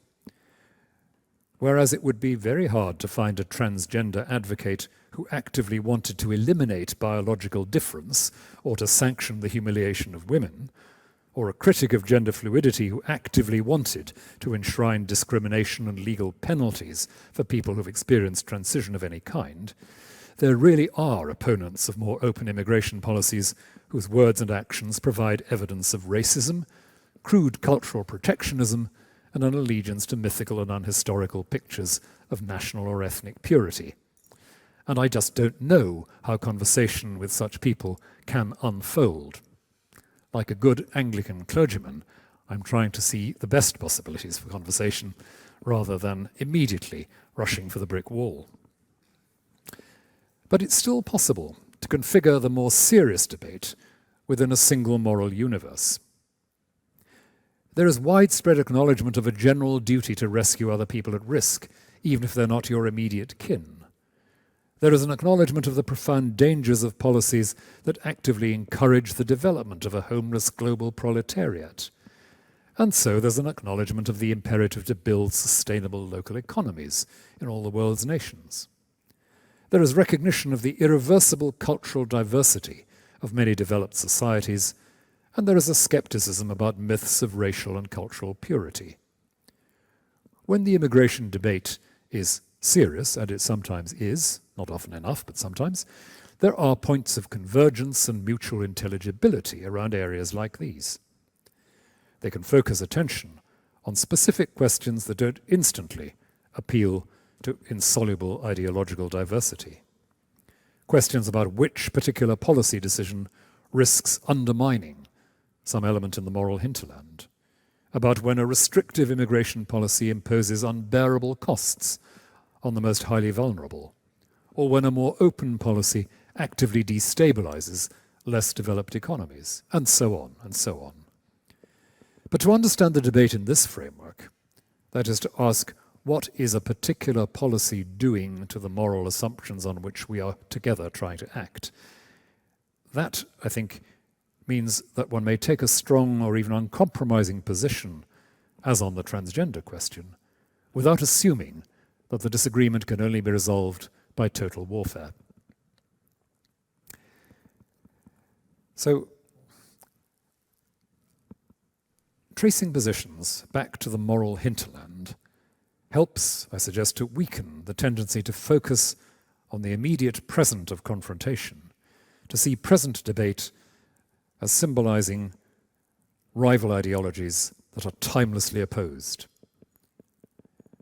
Whereas it would be very hard to find a transgender advocate who actively wanted to eliminate biological difference or to sanction the humiliation of women, or a critic of gender fluidity who actively wanted to enshrine discrimination and legal penalties for people who've experienced transition of any kind, there really are opponents of more open immigration policies whose words and actions provide evidence of racism, crude cultural protectionism, and an allegiance to mythical and unhistorical pictures of national or ethnic purity. And I just don't know how conversation with such people can unfold. Like a good Anglican clergyman, I'm trying to see the best possibilities for conversation rather than immediately rushing for the brick wall. But it's still possible to configure the more serious debate within a single moral universe. There is widespread acknowledgement of a general duty to rescue other people at risk, even if they're not your immediate kin. There is an acknowledgement of the profound dangers of policies that actively encourage the development of a homeless global proletariat. And so there's an acknowledgement of the imperative to build sustainable local economies in all the world's nations. There is recognition of the irreversible cultural diversity of many developed societies, and there is a skepticism about myths of racial and cultural purity. When the immigration debate is serious, and it sometimes is, not often enough, but sometimes, there are points of convergence and mutual intelligibility around areas like these. They can focus attention on specific questions that don't instantly appeal to insoluble ideological diversity. Questions about which particular policy decision risks undermining some element in the moral hinterland, about when a restrictive immigration policy imposes unbearable costs on the most highly vulnerable, or when a more open policy actively destabilizes less developed economies, and so on, and so on. But to understand the debate in this framework, that is to ask, what is a particular policy doing to the moral assumptions on which we are together trying to act? That, I think, means that one may take a strong or even uncompromising position, as on the transgender question, without assuming that the disagreement can only be resolved by total warfare. So, tracing positions back to the moral hinterland helps, I suggest, to weaken the tendency to focus on the immediate present of confrontation, to see present debate as symbolizing rival ideologies that are timelessly opposed.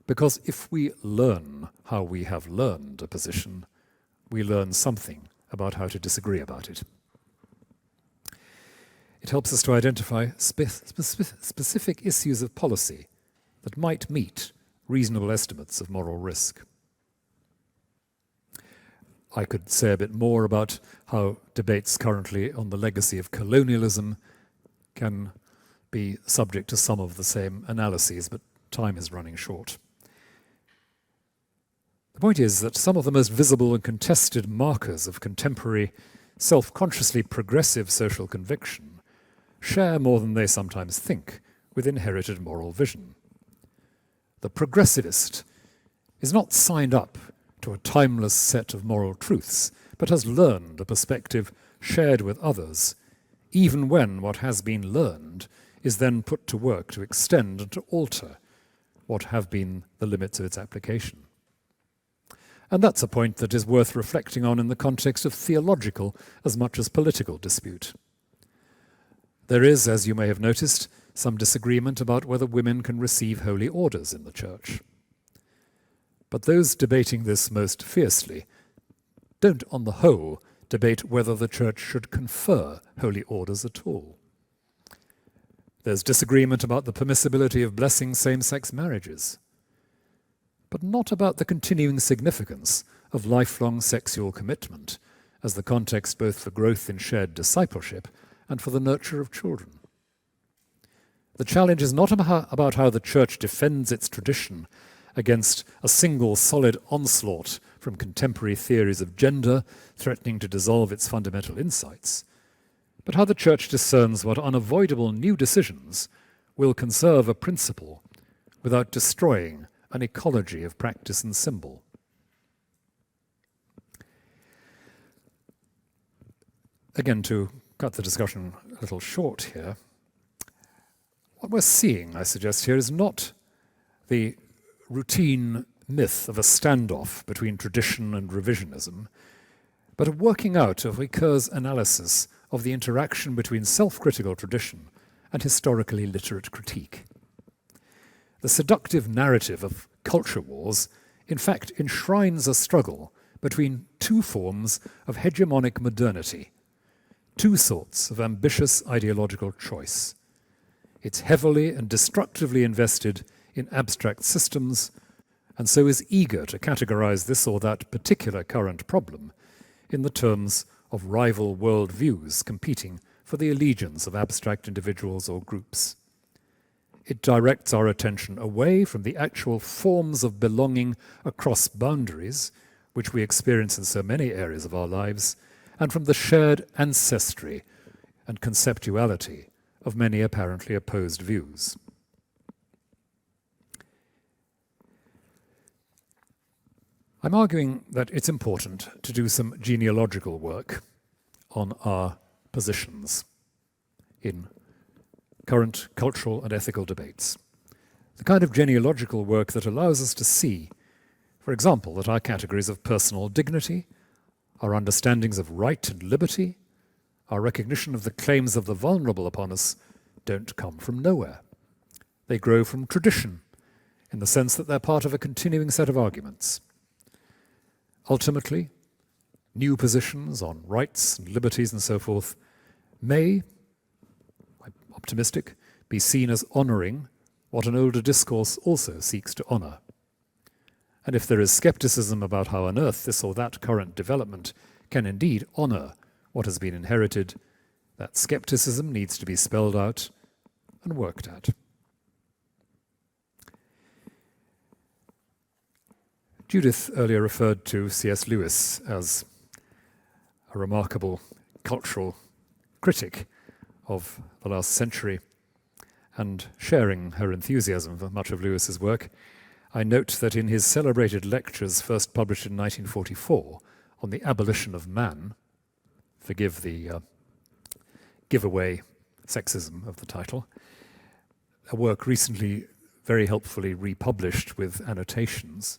Because if we learn how we have learned a position, we learn something about how to disagree about it. It helps us to identify specific issues of policy that might meet reasonable estimates of moral risk. I could say a bit more about how debates currently on the legacy of colonialism can be subject to some of the same analyses, but time is running short. The point is that some of the most visible and contested markers of contemporary, self-consciously progressive social conviction share more than they sometimes think with inherited moral vision. The progressivist is not signed up to a timeless set of moral truths, but has learned a perspective shared with others, even when what has been learned is then put to work to extend and to alter what have been the limits of its application. And that's a point that is worth reflecting on in the context of theological as much as political dispute. There is, as you may have noticed, some disagreement about whether women can receive holy orders in the church. But those debating this most fiercely don't, on the whole, debate whether the church should confer holy orders at all. There's disagreement about the permissibility of blessing same-sex marriages, but not about the continuing significance of lifelong sexual commitment as the context both for growth in shared discipleship and for the nurture of children. The challenge is not about how the church defends its tradition against a single solid onslaught from contemporary theories of gender threatening to dissolve its fundamental insights, but how the church discerns what unavoidable new decisions will conserve a principle without destroying an ecology of practice and symbol. Again, to cut the discussion a little short here, What we're seeing, I suggest here, is not the routine myth of a standoff between tradition and revisionism, but a working out of Ricoeur's analysis of the interaction between self-critical tradition and historically literate critique. The seductive narrative of culture wars, in fact, enshrines a struggle between two forms of hegemonic modernity, two sorts of ambitious ideological choice. It's heavily and destructively invested in abstract systems, and so is eager to categorize this or that particular current problem in the terms of rival worldviews competing for the allegiance of abstract individuals or groups. It directs our attention away from the actual forms of belonging across boundaries, which we experience in so many areas of our lives, and from the shared ancestry and conceptuality of many apparently opposed views. I'm arguing that it's important to do some genealogical work on our positions in current cultural and ethical debates. The kind of genealogical work that allows us to see, for example, that our categories of personal dignity, our understandings of right and liberty, our recognition of the claims of the vulnerable upon us don't come from nowhere. They grow from tradition, in the sense that they're part of a continuing set of arguments. Ultimately, new positions on rights and liberties and so forth may, I'm optimistic, be seen as honouring what an older discourse also seeks to honour. And if there is scepticism about how on earth this or that current development can indeed honour what has been inherited, that scepticism needs to be spelled out and worked at. Judith earlier referred to C.S. Lewis as a remarkable cultural critic of the last century, and sharing her enthusiasm for much of Lewis's work, I note that in his celebrated lectures first published in 1944 on the abolition of man, forgive the giveaway sexism of the title, a work recently very helpfully republished with annotations.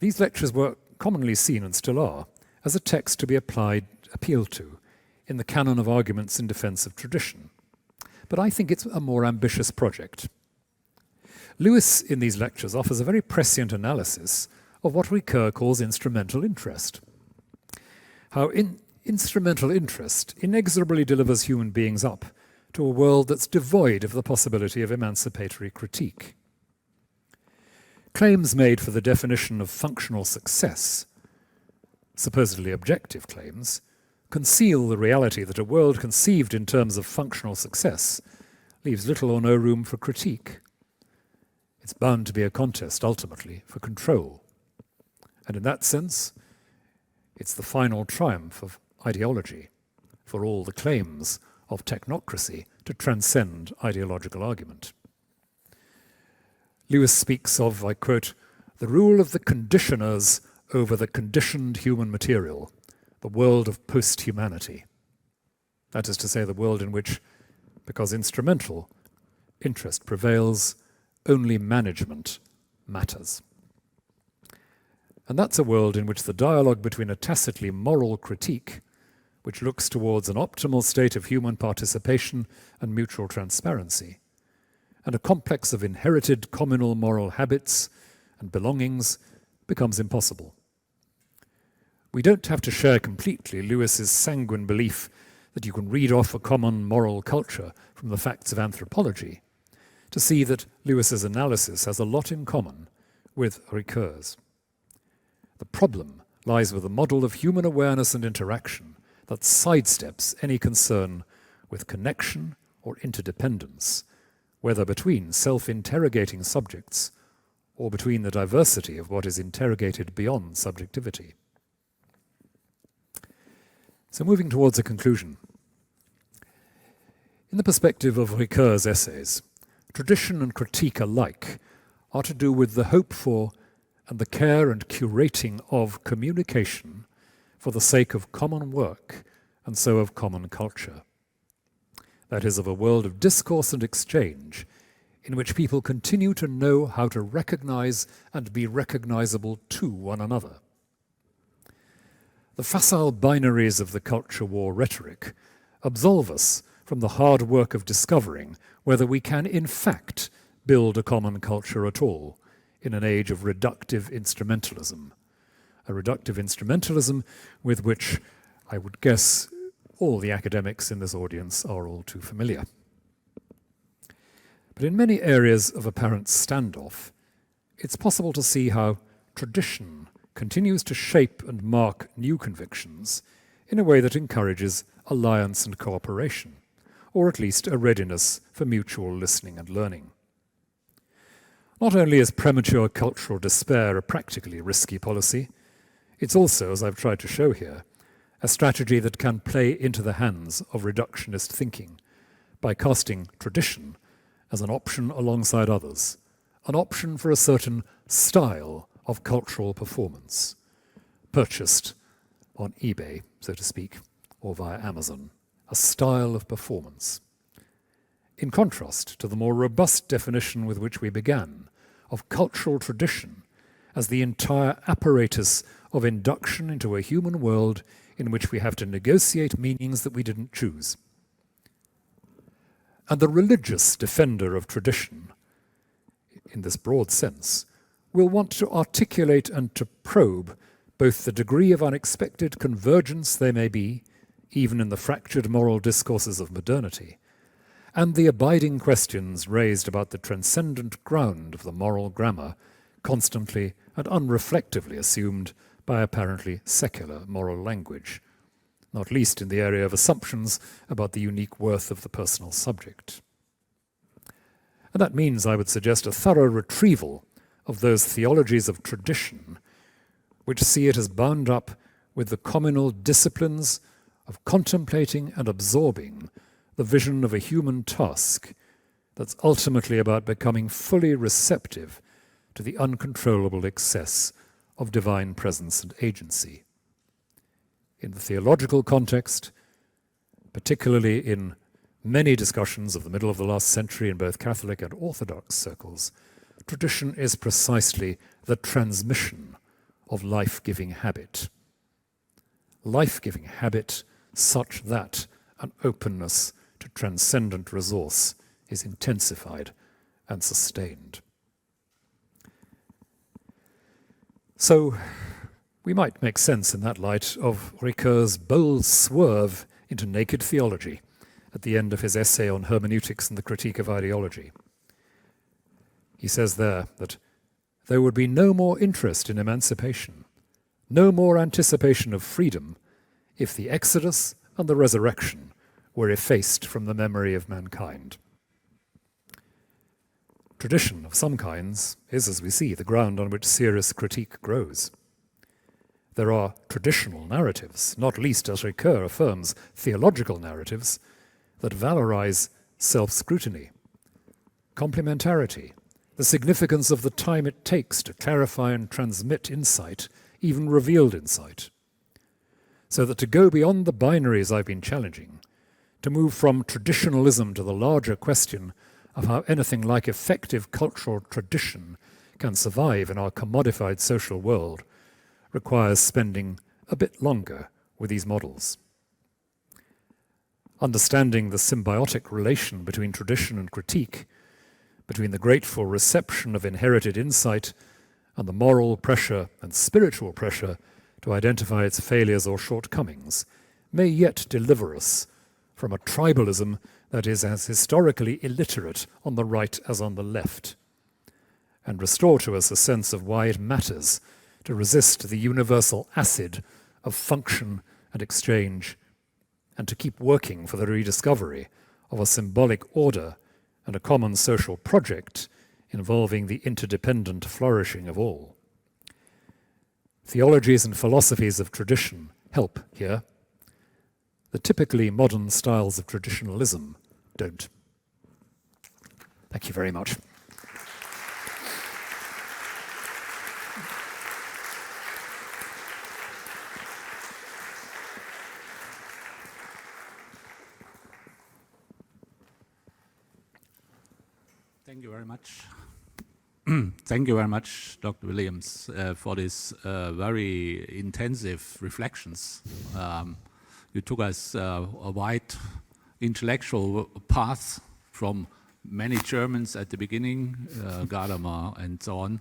These lectures were commonly seen, and still are, as a text to be appealed to in the canon of arguments in defense of tradition. But I think it's a more ambitious project. Lewis, in these lectures, offers a very prescient analysis of what Ricoeur calls instrumental interest. How instrumental interest inexorably delivers human beings up to a world that's devoid of the possibility of emancipatory critique. Claims made for the definition of functional success, supposedly objective claims, conceal the reality that a world conceived in terms of functional success leaves little or no room for critique. It's bound to be a contest, ultimately, for control. And in that sense, it's the final triumph of ideology, for all the claims of technocracy to transcend ideological argument. Lewis speaks of, I quote, the rule of the conditioners over the conditioned human material, the world of post-humanity. That is to say, the world in which, because instrumental interest prevails, only management matters. And that's a world in which the dialogue between a tacitly moral critique, which looks towards an optimal state of human participation and mutual transparency, and a complex of inherited communal moral habits and belongings becomes impossible. We don't have to share completely Lewis's sanguine belief that you can read off a common moral culture from the facts of anthropology to see that Lewis's analysis has a lot in common with Ricoeur's. The problem lies with a model of human awareness and interaction that sidesteps any concern with connection or interdependence, whether between self-interrogating subjects or between the diversity of what is interrogated beyond subjectivity. So moving towards a conclusion. In the perspective of Ricoeur's essays, tradition and critique alike are to do with the hope for and the care and curating of communication for the sake of common work and so of common culture. that is, of a world of discourse and exchange, in which people continue to know how to recognize and be recognizable to one another. The facile binaries of the culture war rhetoric absolve us from the hard work of discovering whether we can in fact build a common culture at all in an age of reductive instrumentalism. A reductive instrumentalism with which I would guess all the academics in this audience are all too familiar. But in many areas of apparent standoff, it's possible to see how tradition continues to shape and mark new convictions in a way that encourages alliance and cooperation, or at least a readiness for mutual listening and learning. Not only is premature cultural despair a practically risky policy, it's also, as I've tried to show here, a strategy that can play into the hands of reductionist thinking by casting tradition as an option alongside others, an option for a certain style of cultural performance, purchased on eBay, so to speak, or via Amazon, a style of performance. In contrast to the more robust definition with which we began of cultural tradition as the entire apparatus of induction into a human world in which we have to negotiate meanings that we didn't choose. And the religious defender of tradition, in this broad sense, will want to articulate and to probe both the degree of unexpected convergence there may be, even in the fractured moral discourses of modernity, and the abiding questions raised about the transcendent ground of the moral grammar, constantly and unreflectively assumed by apparently secular moral language, not least in the area of assumptions about the unique worth of the personal subject. And that means, I would suggest, a thorough retrieval of those theologies of tradition which see it as bound up with the communal disciplines of contemplating and absorbing the vision of a human task that's ultimately about becoming fully receptive to the uncontrollable excess of divine presence and agency. In the theological context, particularly in many discussions of the middle of the last century in both Catholic and Orthodox circles, tradition is precisely the transmission of life-giving habit. Life-giving habit such that an openness to transcendent resource is intensified and sustained. So, we might make sense in that light of Ricoeur's bold swerve into naked theology at the end of his essay on hermeneutics and the critique of ideology. He says there that there would be no more interest in emancipation, no more anticipation of freedom, if the Exodus and the resurrection were effaced from the memory of mankind. Tradition of some kinds is, as we see, the ground on which serious critique grows. There are traditional narratives, not least, as Ricoeur affirms, theological narratives, that valorize self-scrutiny, complementarity, the significance of the time it takes to clarify and transmit insight, even revealed insight. So that to go beyond the binaries I've been challenging, to move from traditionalism to the larger question of how anything like effective cultural tradition can survive in our commodified social world, requires spending a bit longer with these models. Understanding the symbiotic relation between tradition and critique, between the grateful reception of inherited insight and the moral pressure and spiritual pressure to identify its failures or shortcomings, may yet deliver us from a tribalism that is as historically illiterate on the right as on the left, and restore to us a sense of why it matters to resist the universal acid of function and exchange, and to keep working for the rediscovery of a symbolic order and a common social project involving the interdependent flourishing of all. Theologies and philosophies of tradition help here. The typically modern styles of traditionalism don't. Thank you very much. Thank you very much. Thank you very much, Dr. Williams, for this very intensive reflections. You took us a wide intellectual path from many Germans at the beginning, Gadamer and so on,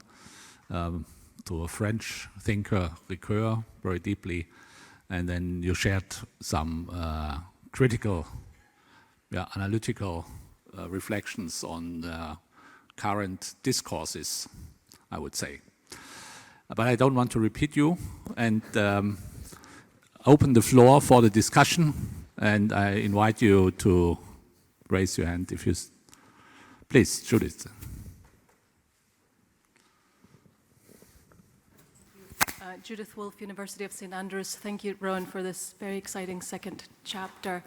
to a French thinker, Ricoeur, very deeply, and then you shared some critical, analytical reflections on current discourses, I would say. But I don't want to repeat you, and open the floor for the discussion, and I invite you to raise your hand if you... Please, Judith. Judith Wolf, University of St. Andrews. Thank you, Rowan, for this very exciting second chapter.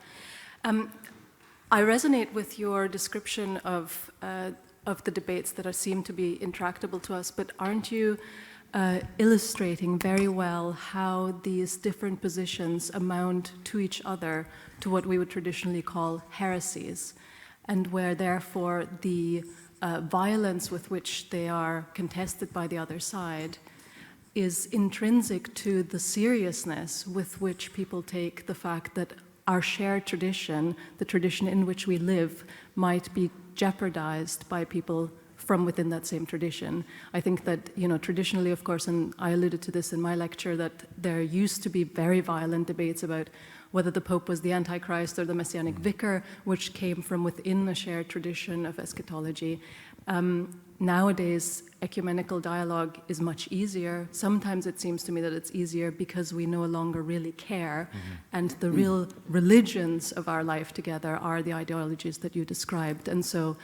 I resonate with your description of the debates that seem to be intractable to us, but aren't you illustrating very well how these different positions amount to each other to what we would traditionally call heresies, and where therefore the violence with which they are contested by the other side is intrinsic to the seriousness with which people take the fact that our shared tradition, the tradition in which we live, might be jeopardized by people from within that same tradition. I think that, traditionally, of course, and I alluded to this in my lecture, that there used to be very violent debates about whether the Pope was the Antichrist or the Messianic Vicar, which came from within a shared tradition of eschatology. Nowadays, ecumenical dialogue is much easier. Sometimes it seems to me that it's easier because we no longer really care, and the real religions of our life together are the ideologies that you described. And so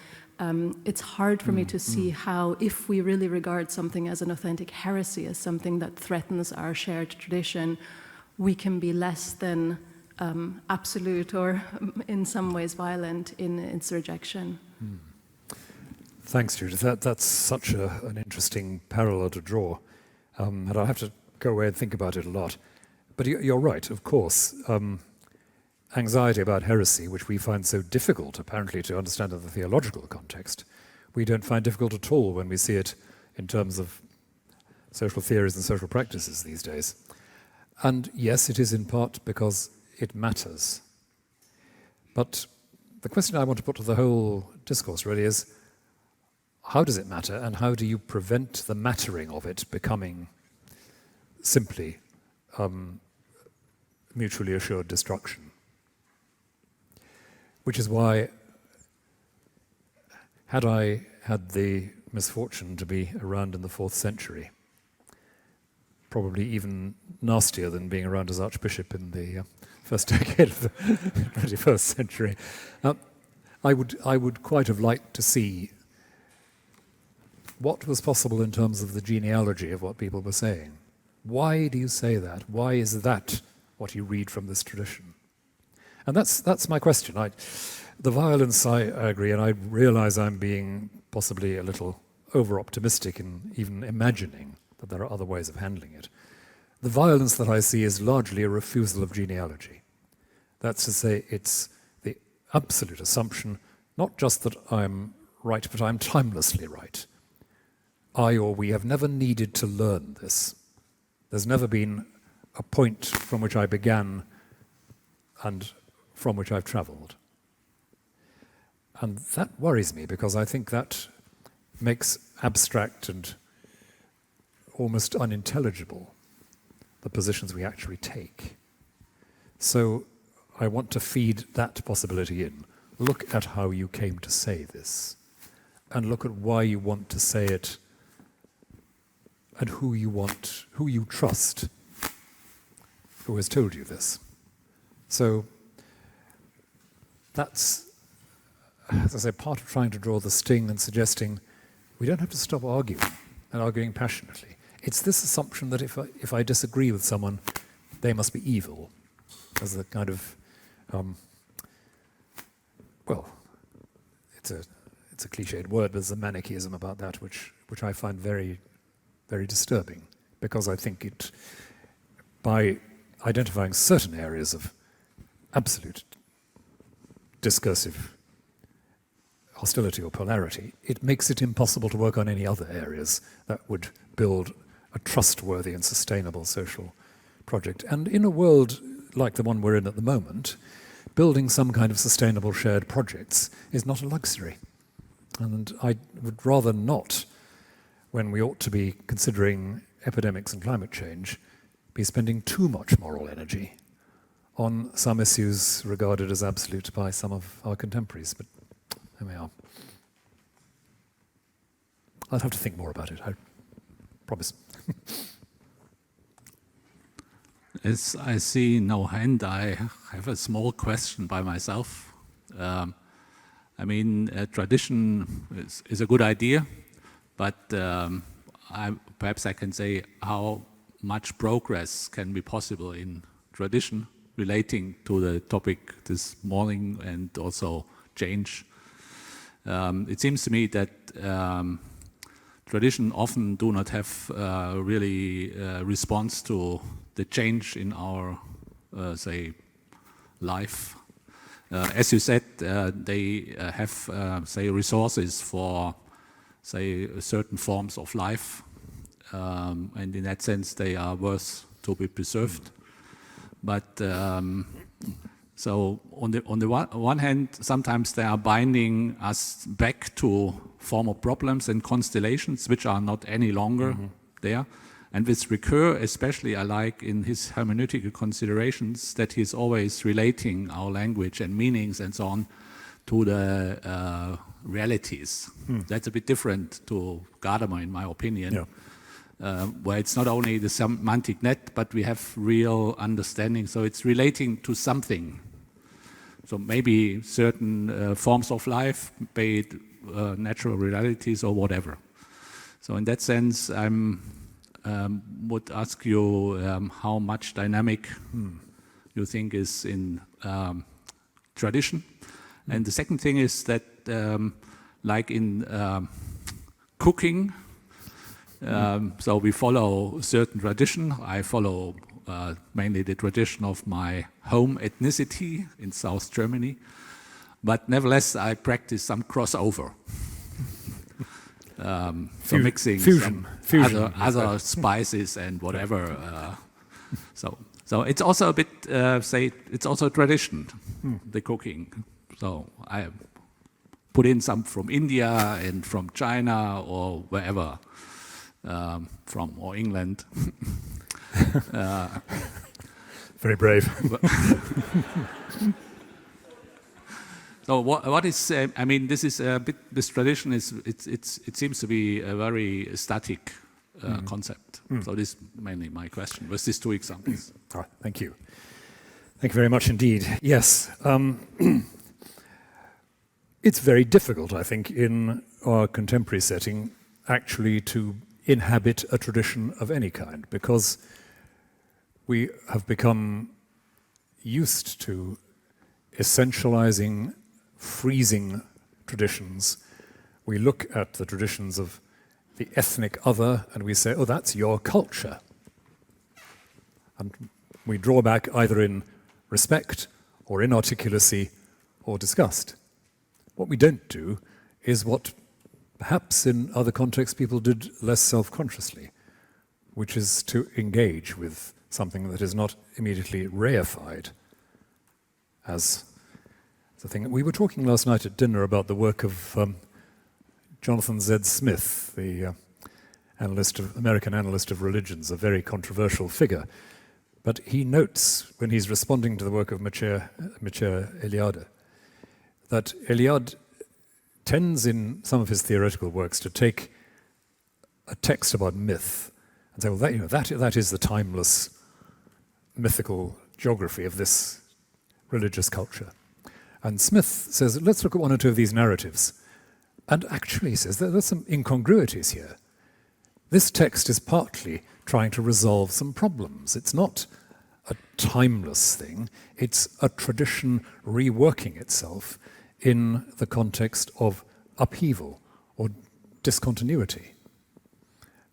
it's hard for me to see how, if we really regard something as an authentic heresy, as something that threatens our shared tradition, we can be less than absolute or in some ways violent in its rejection. Thanks, Judith. That's such an interesting parallel to draw. And I'll have to go away and think about it a lot. But you're right, of course. Anxiety about heresy, which we find so difficult, apparently, to understand in the theological context, we don't find difficult at all when we see it in terms of social theories and social practices these days. And yes, it is in part because it matters. But the question I want to put to the whole discourse really is, how does it matter, and how do you prevent the mattering of it becoming simply mutually assured destruction? Which is why, had I had the misfortune to be around in the 4th century, probably even nastier than being around as Archbishop in the first decade of the 21st century, I would quite have liked to see what was possible in terms of the genealogy of what people were saying. Why do you say that? Why is that what you read from this tradition? And that's my question. The violence, I agree, and I realize I'm being possibly a little over-optimistic in even imagining that there are other ways of handling it. The violence that I see is largely a refusal of genealogy. That's to say, it's the absolute assumption, not just that I'm right, but I'm timelessly right. I or we have never needed to learn this. There's never been a point from which I began and from which I've traveled. And that worries me, because I think that makes abstract and almost unintelligible the positions we actually take. So I want to feed that possibility in. Look at how you came to say this, and look at why you want to say it, and who you trust, who has told you this. So that's, as I say, part of trying to draw the sting and suggesting we don't have to stop arguing and arguing passionately. It's this assumption that if I disagree with someone, they must be evil, as a kind of, well, it's a cliched word, but there's a Manichaeism about that which I find very, very disturbing, because I think it, by identifying certain areas of absolute discursive hostility or polarity, it makes it impossible to work on any other areas that would build a trustworthy and sustainable social project. And in a world like the one we're in at the moment, building some kind of sustainable shared projects is not a luxury. And I would rather not, when we ought to be considering epidemics and climate change, be spending too much moral energy on some issues regarded as absolute by some of our contemporaries. But there we are. I'll have to think more about it, I promise. As I see no hand, I have a small question by myself. I mean, tradition is a good idea, but perhaps I can say how much progress can be possible in tradition relating to the topic this morning and also change. It seems to me that tradition often do not have really response to the change in our, say, life. As you said, they have, say, resources for, say, certain forms of life, and in that sense they are worth to be preserved. But so on the one hand, sometimes they are binding us back to former problems and constellations which are not any longer there. And with Ricoeur, especially, I like in his hermeneutical considerations that he's always relating our language and meanings and so on to the realities. That's a bit different to Gadamer, in my opinion, where it's not only the semantic net, but we have real understanding. So it's relating to something. So maybe certain forms of life, be it natural realities or whatever. So in that sense, would ask you how much dynamic you think is in tradition. And the second thing is that, like in cooking, so we follow certain tradition. I follow mainly the tradition of my home ethnicity in South Germany, but nevertheless I practice some crossover. So mixing fusion. Other spices and whatever. So it's also a bit, say, it's also a tradition, the cooking. So I put in some from India and from China or wherever, or England. Very brave. So what is? I mean, this is a bit. This tradition is. It seems to be a very static concept. So this is mainly my question with these two examples. All right, thank you. Thank you very much indeed. Yes, it's very difficult, I think, in our contemporary setting, actually to inhabit a tradition of any kind, because we have become used to essentializing, freezing traditions. We look at the traditions of the ethnic other and we say, oh, that's your culture. And we draw back either in respect or inarticulacy or disgust. What we don't do is what perhaps in other contexts people did less self-consciously, which is to engage with something that is not immediately reified as the thing. We were talking last night at dinner about the work of Jonathan Z. Smith, the American analyst of religions, a very controversial figure. But he notes, when he's responding to the work of Mircea Eliade, that Eliade tends in some of his theoretical works to take a text about myth and say, well, that is the timeless mythical geography of this religious culture. And Smith says, let's look at one or two of these narratives. And actually, he says, there's some incongruities here. This text is partly trying to resolve some problems. It's not a timeless thing. It's a tradition reworking itself in the context of upheaval or discontinuity.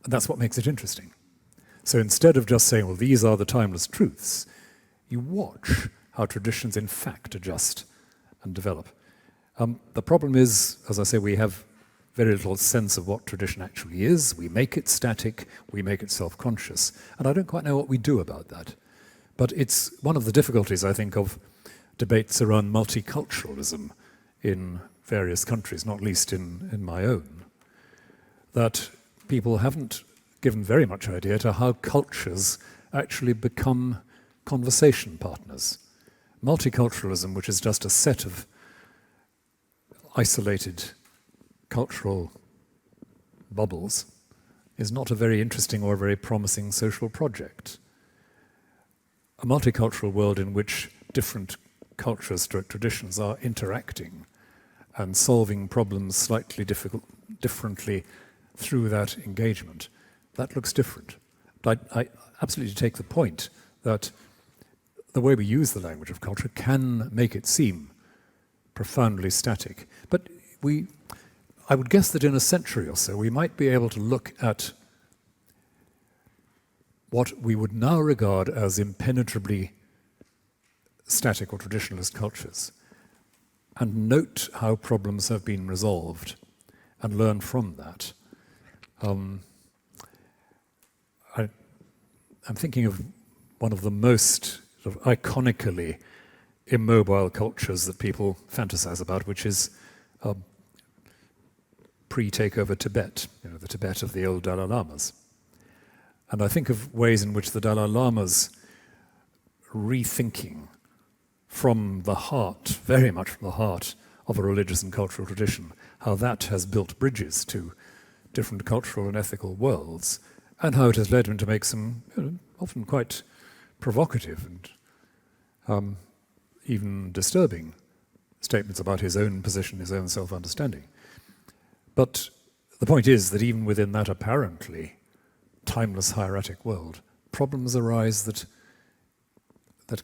And that's what makes it interesting. So instead of just saying, well, these are the timeless truths, you watch how traditions in fact adjust and develop. The problem is, as I say, we have very little sense of what tradition actually is. We make it static, we make it self-conscious, and I don't quite know what we do about that. But it's one of the difficulties, I think, of debates around multiculturalism in various countries, not least in my own, that people haven't given very much idea to how cultures actually become conversation partners. Multiculturalism, which is just a set of isolated cultural bubbles, is not a very interesting or a very promising social project. A multicultural world in which different cultures, traditions are interacting and solving problems slightly differently through that engagement, that looks different. But I absolutely take the point that the way we use the language of culture can make it seem profoundly static. But I would guess that in a century or so, we might be able to look at what we would now regard as impenetrably static or traditionalist cultures and note how problems have been resolved and learn from that. I'm thinking of one of the most sort of iconically immobile cultures that people fantasize about, which is pre-takeover Tibet, the Tibet of the old Dalai Lamas. And I think of ways in which the Dalai Lama's rethinking from the heart, very much from the heart of a religious and cultural tradition, how that has built bridges to different cultural and ethical worlds, and how it has led him to make some often quite provocative and even disturbing statements about his own position, his own self-understanding. But the point is that even within that apparently timeless hieratic world, problems arise that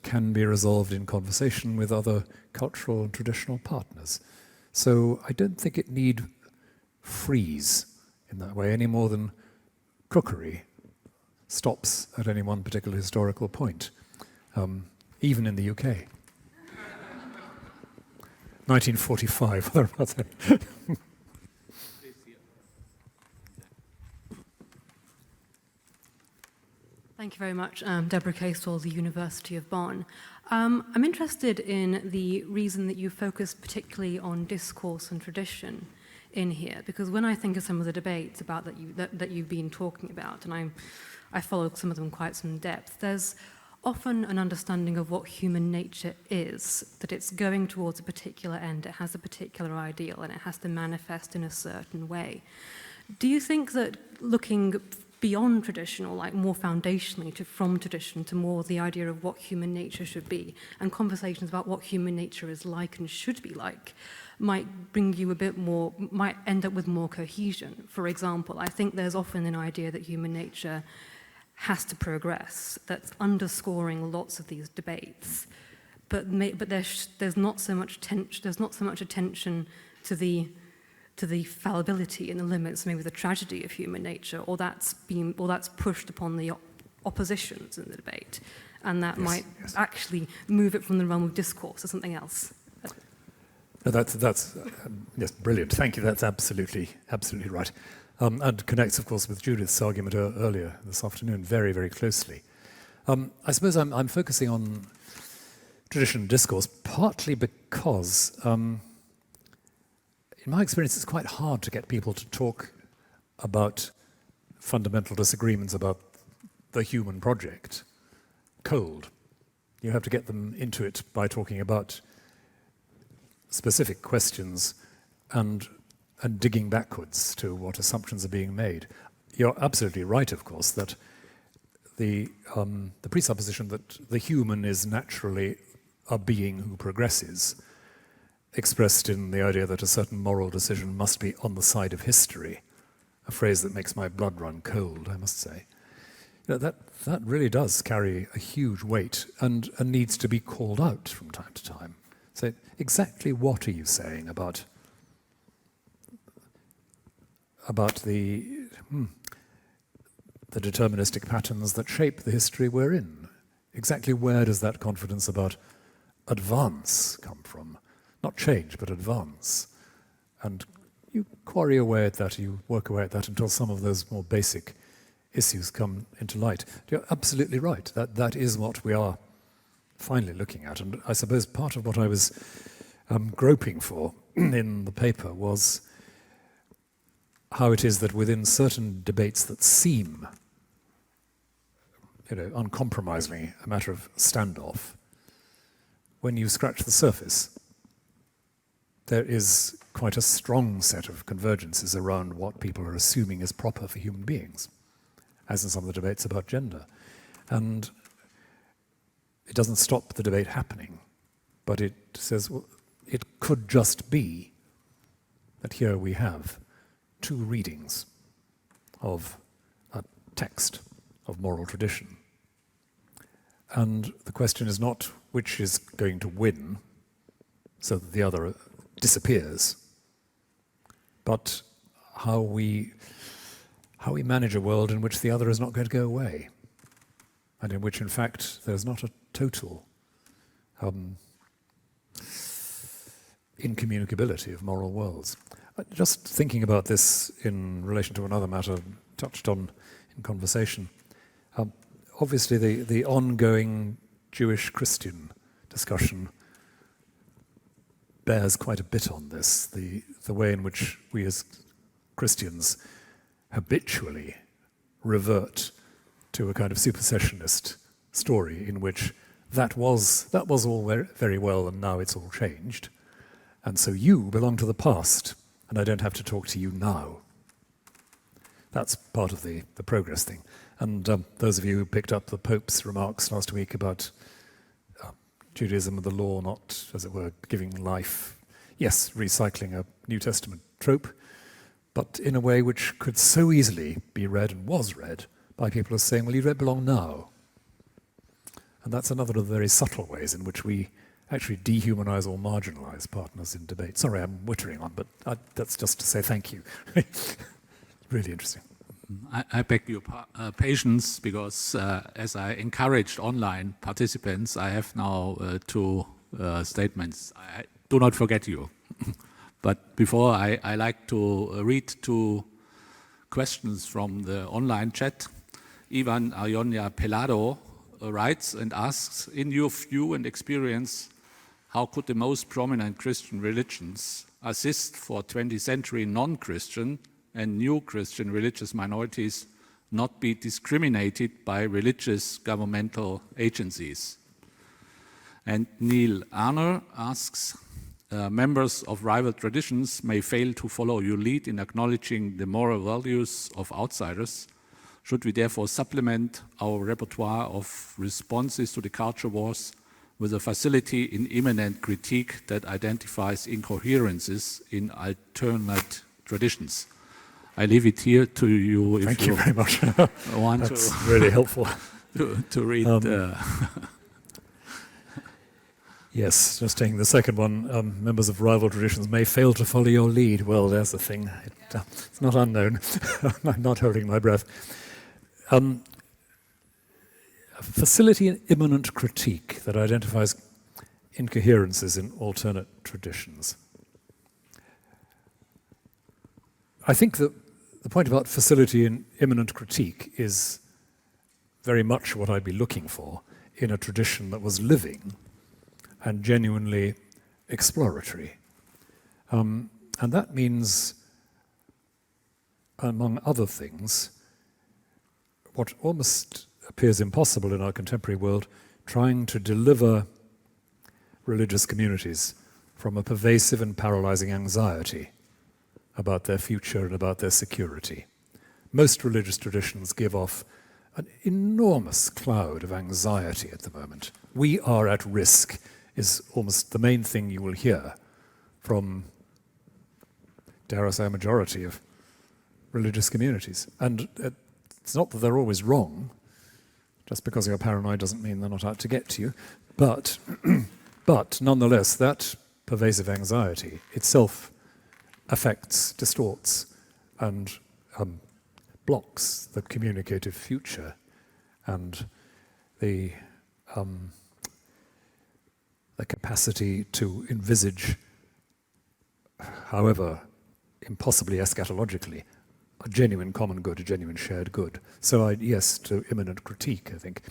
can be resolved in conversation with other cultural and traditional partners. So I don't think it need freeze in that way any more than cookery stops at any one particular historical point, even in the UK. 1945, what about that? Thank you very much. Deborah Casewell, the University of Bonn. I'm interested in the reason that you focus particularly on discourse and tradition in here, because when I think of some of the debates about that you've been talking about, and I followed some of them in quite some depth, there's often an understanding of what human nature is, that it's going towards a particular end, it has a particular ideal, and it has to manifest in a certain way. Do you think that looking beyond tradition, or like more foundationally from tradition to more the idea of what human nature should be, and conversations about what human nature is like and should be like, might bring you a bit more, might end up with more cohesion? For example, I think there's often an idea that human nature has to progress, that's underscoring lots of these debates, but there's not so much attention to the fallibility and the limits, maybe the tragedy of human nature, or that's pushed upon the oppositions in the debate, and that might actually move it from the realm of discourse to something else. No, that's yes, brilliant. Thank you. That's absolutely right, and connects, of course, with Judith's argument earlier this afternoon very, very closely. I suppose I'm focusing on tradition and discourse partly because. In my experience, it's quite hard to get people to talk about fundamental disagreements about the human project cold. You have to get them into it by talking about specific questions and digging backwards to what assumptions are being made. You're absolutely right, of course, that the presupposition that the human is naturally a being who progresses, expressed in the idea that a certain moral decision must be on the side of history, a phrase that makes my blood run cold, I must say. That really does carry a huge weight and needs to be called out from time to time. So exactly what are you saying about the deterministic patterns that shape the history we're in? Exactly where does that confidence about advance come from? not change, but advance. And you quarry away at that, you work away at that until some of those more basic issues come into light. You're absolutely right. That is what we are finally looking at. And I suppose part of what I was groping for in the paper was how it is that within certain debates that seem, uncompromisingly a matter of standoff, when you scratch the surface, there is quite a strong set of convergences around what people are assuming is proper for human beings, as in some of the debates about gender. And it doesn't stop the debate happening, but it says, well, it could just be that here we have two readings of a text of moral tradition. And the question is not which is going to win so that the other disappears, but how we manage a world in which the other is not going to go away, and in which, in fact, there's not a total incommunicability of moral worlds. Just thinking about this in relation to another matter touched on in conversation, obviously the ongoing Jewish-Christian discussion bears quite a bit on this, the way in which we as Christians habitually revert to a kind of supersessionist story in which that was all very well and now it's all changed. And so you belong to the past and I don't have to talk to you now. That's part of the progress thing. And those of you who picked up the Pope's remarks last week about Judaism and the law not, as it were, giving life, yes, recycling a New Testament trope, but in a way which could so easily be read and was read by people as saying, well, you don't belong now. And that's another of the very subtle ways in which we actually dehumanize or marginalize partners in debate. Sorry, I'm wittering on, but that's just to say thank you. Really interesting. I beg your patience because as I encouraged online participants, I have now two statements. I do not forget you. But before, I like to read two questions from the online chat. Ivan Arionia Pelado writes and asks, in your view and experience, how could the most prominent Christian religions assist for 20th century non-Christian and new Christian religious minorities not be discriminated by religious governmental agencies? And Neil Arner asks, members of rival traditions may fail to follow your lead in acknowledging the moral values of outsiders. Should we therefore supplement our repertoire of responses to the culture wars with a facility in immanent critique that identifies incoherences in alternate traditions? I leave it here to you if Thank you very much. Want That's really helpful. to read. Yes, just taking the second one, members of rival traditions may fail to follow your lead. Well, there's the thing. It's not unknown. I'm not holding my breath. Facility in immanent critique that identifies incoherences in alternate traditions. I think that the point about facility in immanent critique is very much what I'd be looking for in a tradition that was living and genuinely exploratory. And that means, among other things, what almost appears impossible in our contemporary world, trying to deliver religious communities from a pervasive and paralyzing anxiety about their future and about their security. Most religious traditions give off an enormous cloud of anxiety at the moment. We are at risk is almost the main thing you will hear from, dare I say, a majority of religious communities. And it's not that they're always wrong. Just because you're paranoid doesn't mean they're not out to get to you. But, but nonetheless, that pervasive anxiety itself affects, distorts, and blocks the communicative future and the capacity to envisage however impossibly eschatologically, a genuine common good, a genuine shared good. So yes, to imminent critique, I think.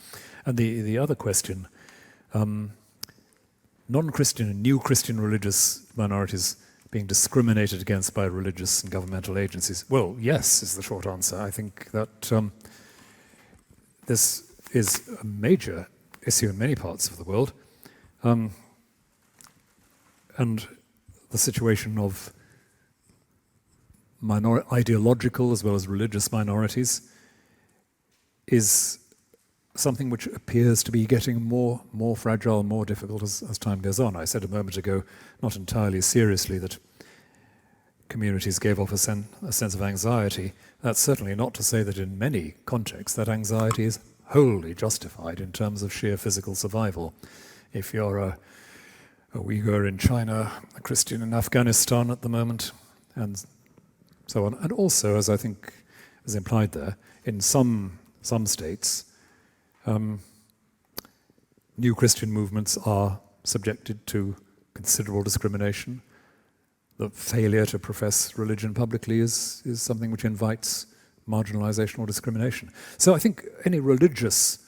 And the other question, non-Christian and new Christian religious minorities being discriminated against by religious and governmental agencies. Well, yes, is the short answer. I think that this is a major issue in many parts of the world. And the situation of ideological as well as religious minorities is something which appears to be getting more fragile, more difficult as time goes on. I said a moment ago, not entirely seriously, that communities gave off a sense of anxiety. That's certainly not to say that in many contexts that anxiety is wholly justified in terms of sheer physical survival. If you're a Uyghur in China, a Christian in Afghanistan at the moment, and so on. And also, as I think is implied there, in some states, new Christian movements are subjected to considerable discrimination. The failure to profess religion publicly is something which invites marginalization or discrimination. So I think any religious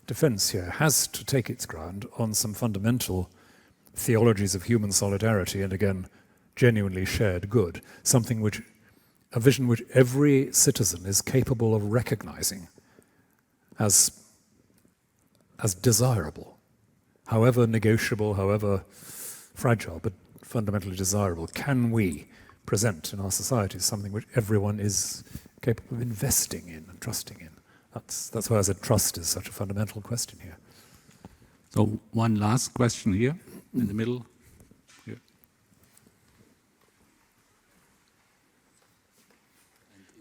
defense here has to take its ground on some fundamental theologies of human solidarity and, again, genuinely shared good, a vision which every citizen is capable of recognizing as desirable, however negotiable, however fragile, but fundamentally desirable. Can we present in our society something which everyone is capable of investing in and trusting in? That's why I said trust is such a fundamental question here. So one last question here in the middle. Here.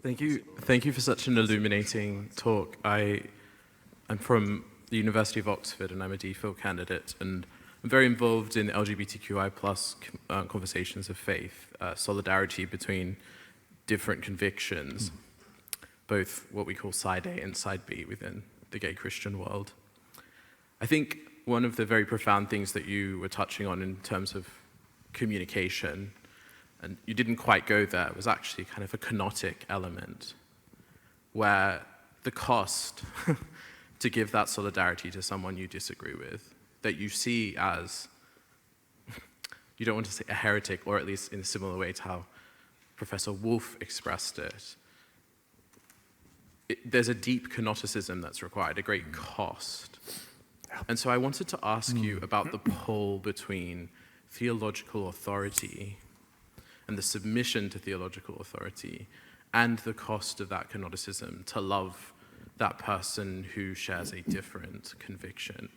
Thank you for such an illuminating talk. I'm from the University of Oxford and I'm a DPhil candidate, and I'm very involved in LGBTQI plus conversations of faith, solidarity between different convictions, both what we call side A and side B within the gay Christian world. I think one of the very profound things that you were touching on in terms of communication, and you didn't quite go there, was actually kind of a kenotic element, where the cost to give that solidarity to someone you disagree with, that you see as, you don't want to say a heretic, or at least in a similar way to how Professor Wolf expressed it, there's a deep kenoticism that's required, a great cost. And so I wanted to ask you about the pull between theological authority and the submission to theological authority and the cost of that kenoticism to love that person who shares a different conviction,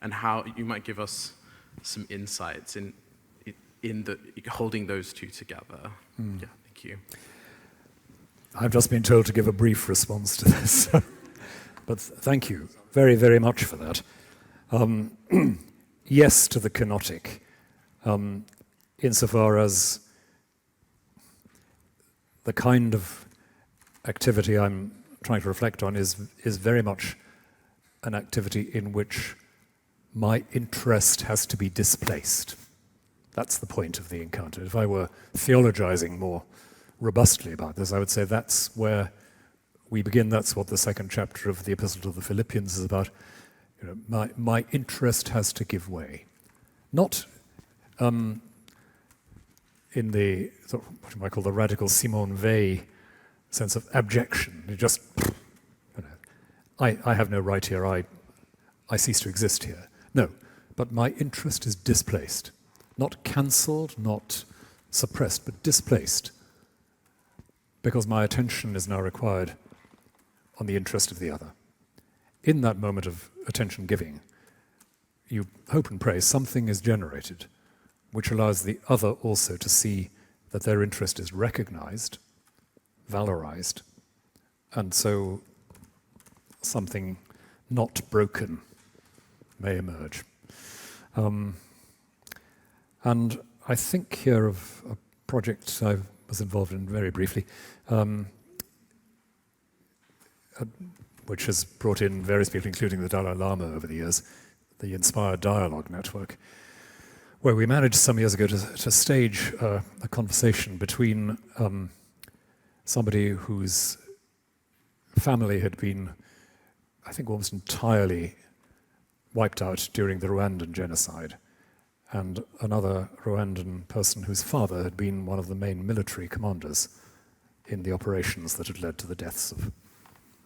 and how you might give us some insights in holding those two together. Yeah, thank you. I've just been told to give a brief response to this, but thank you very, very much for that. Yes to the kenotic, insofar as the kind of activity I'm trying to reflect on is very much an activity in which my interest has to be displaced. That's the point of the encounter. If I were theologizing more robustly about this, I would say that's where we begin. That's what the second chapter of the Epistle to the Philippians is about. You know, my interest has to give way. Not in the, what you might call the radical Simone Weil sense of abjection. You just, I have no right here, I cease to exist here. No, but my interest is displaced. Not cancelled, not suppressed, but displaced. Because my attention is now required on the interest of the other. In that moment of attention giving, you hope and pray something is generated which allows the other also to see that their interest is recognized, valorized, and so something not broken may emerge. And I think here of a project I was involved in very briefly, which has brought in various people, including the Dalai Lama over the years, the Inspired Dialogue Network, where we managed some years ago to stage a conversation between somebody whose family had been, I think, almost entirely wiped out during the Rwandan genocide, and another Rwandan person whose father had been one of the main military commanders in the operations that had led to the deaths of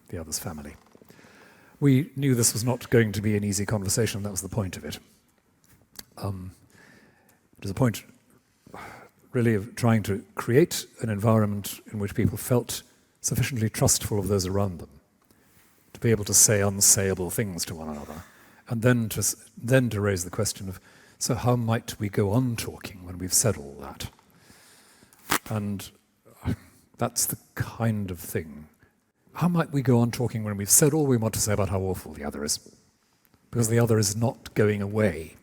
the other's family. We knew this was not going to be an easy conversation, that was the point of it. It was a point really of trying to create an environment in which people felt sufficiently trustful of those around them to be able to say unsayable things to one another, and then to raise the question of, so how might we go on talking when we've said all that? And that's the kind of thing. How might we go on talking when we've said all we want to say about how awful the other is? Because the other is not going away.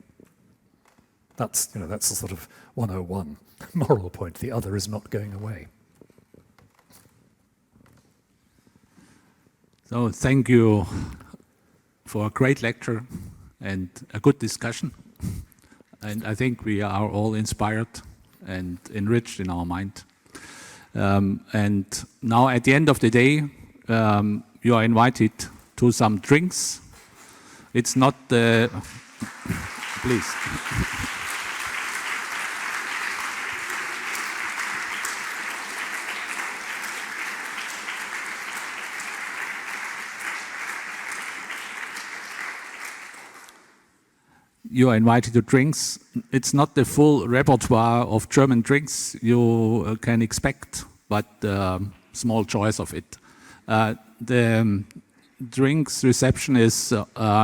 That's the sort of 101 moral point. The other is not going away. So thank you for a great lecture and a good discussion. And I think we are all inspired and enriched in our mind. And now at the end of the day, you are invited to some drinks. It's not the... Please. You are invited to drinks. It's not the full repertoire of German drinks you can expect, but small choice of it. The drinks reception is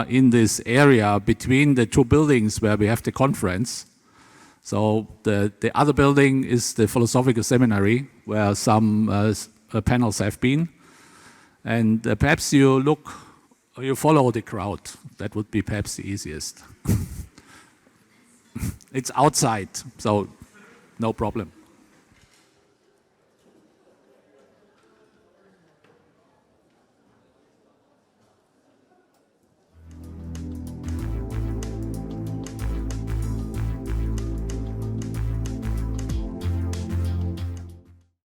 in this area between the two buildings where we have the conference. So the other building is the philosophical seminary where some panels have been. And perhaps you follow the crowd. That would be perhaps the easiest. It's outside, so no problem.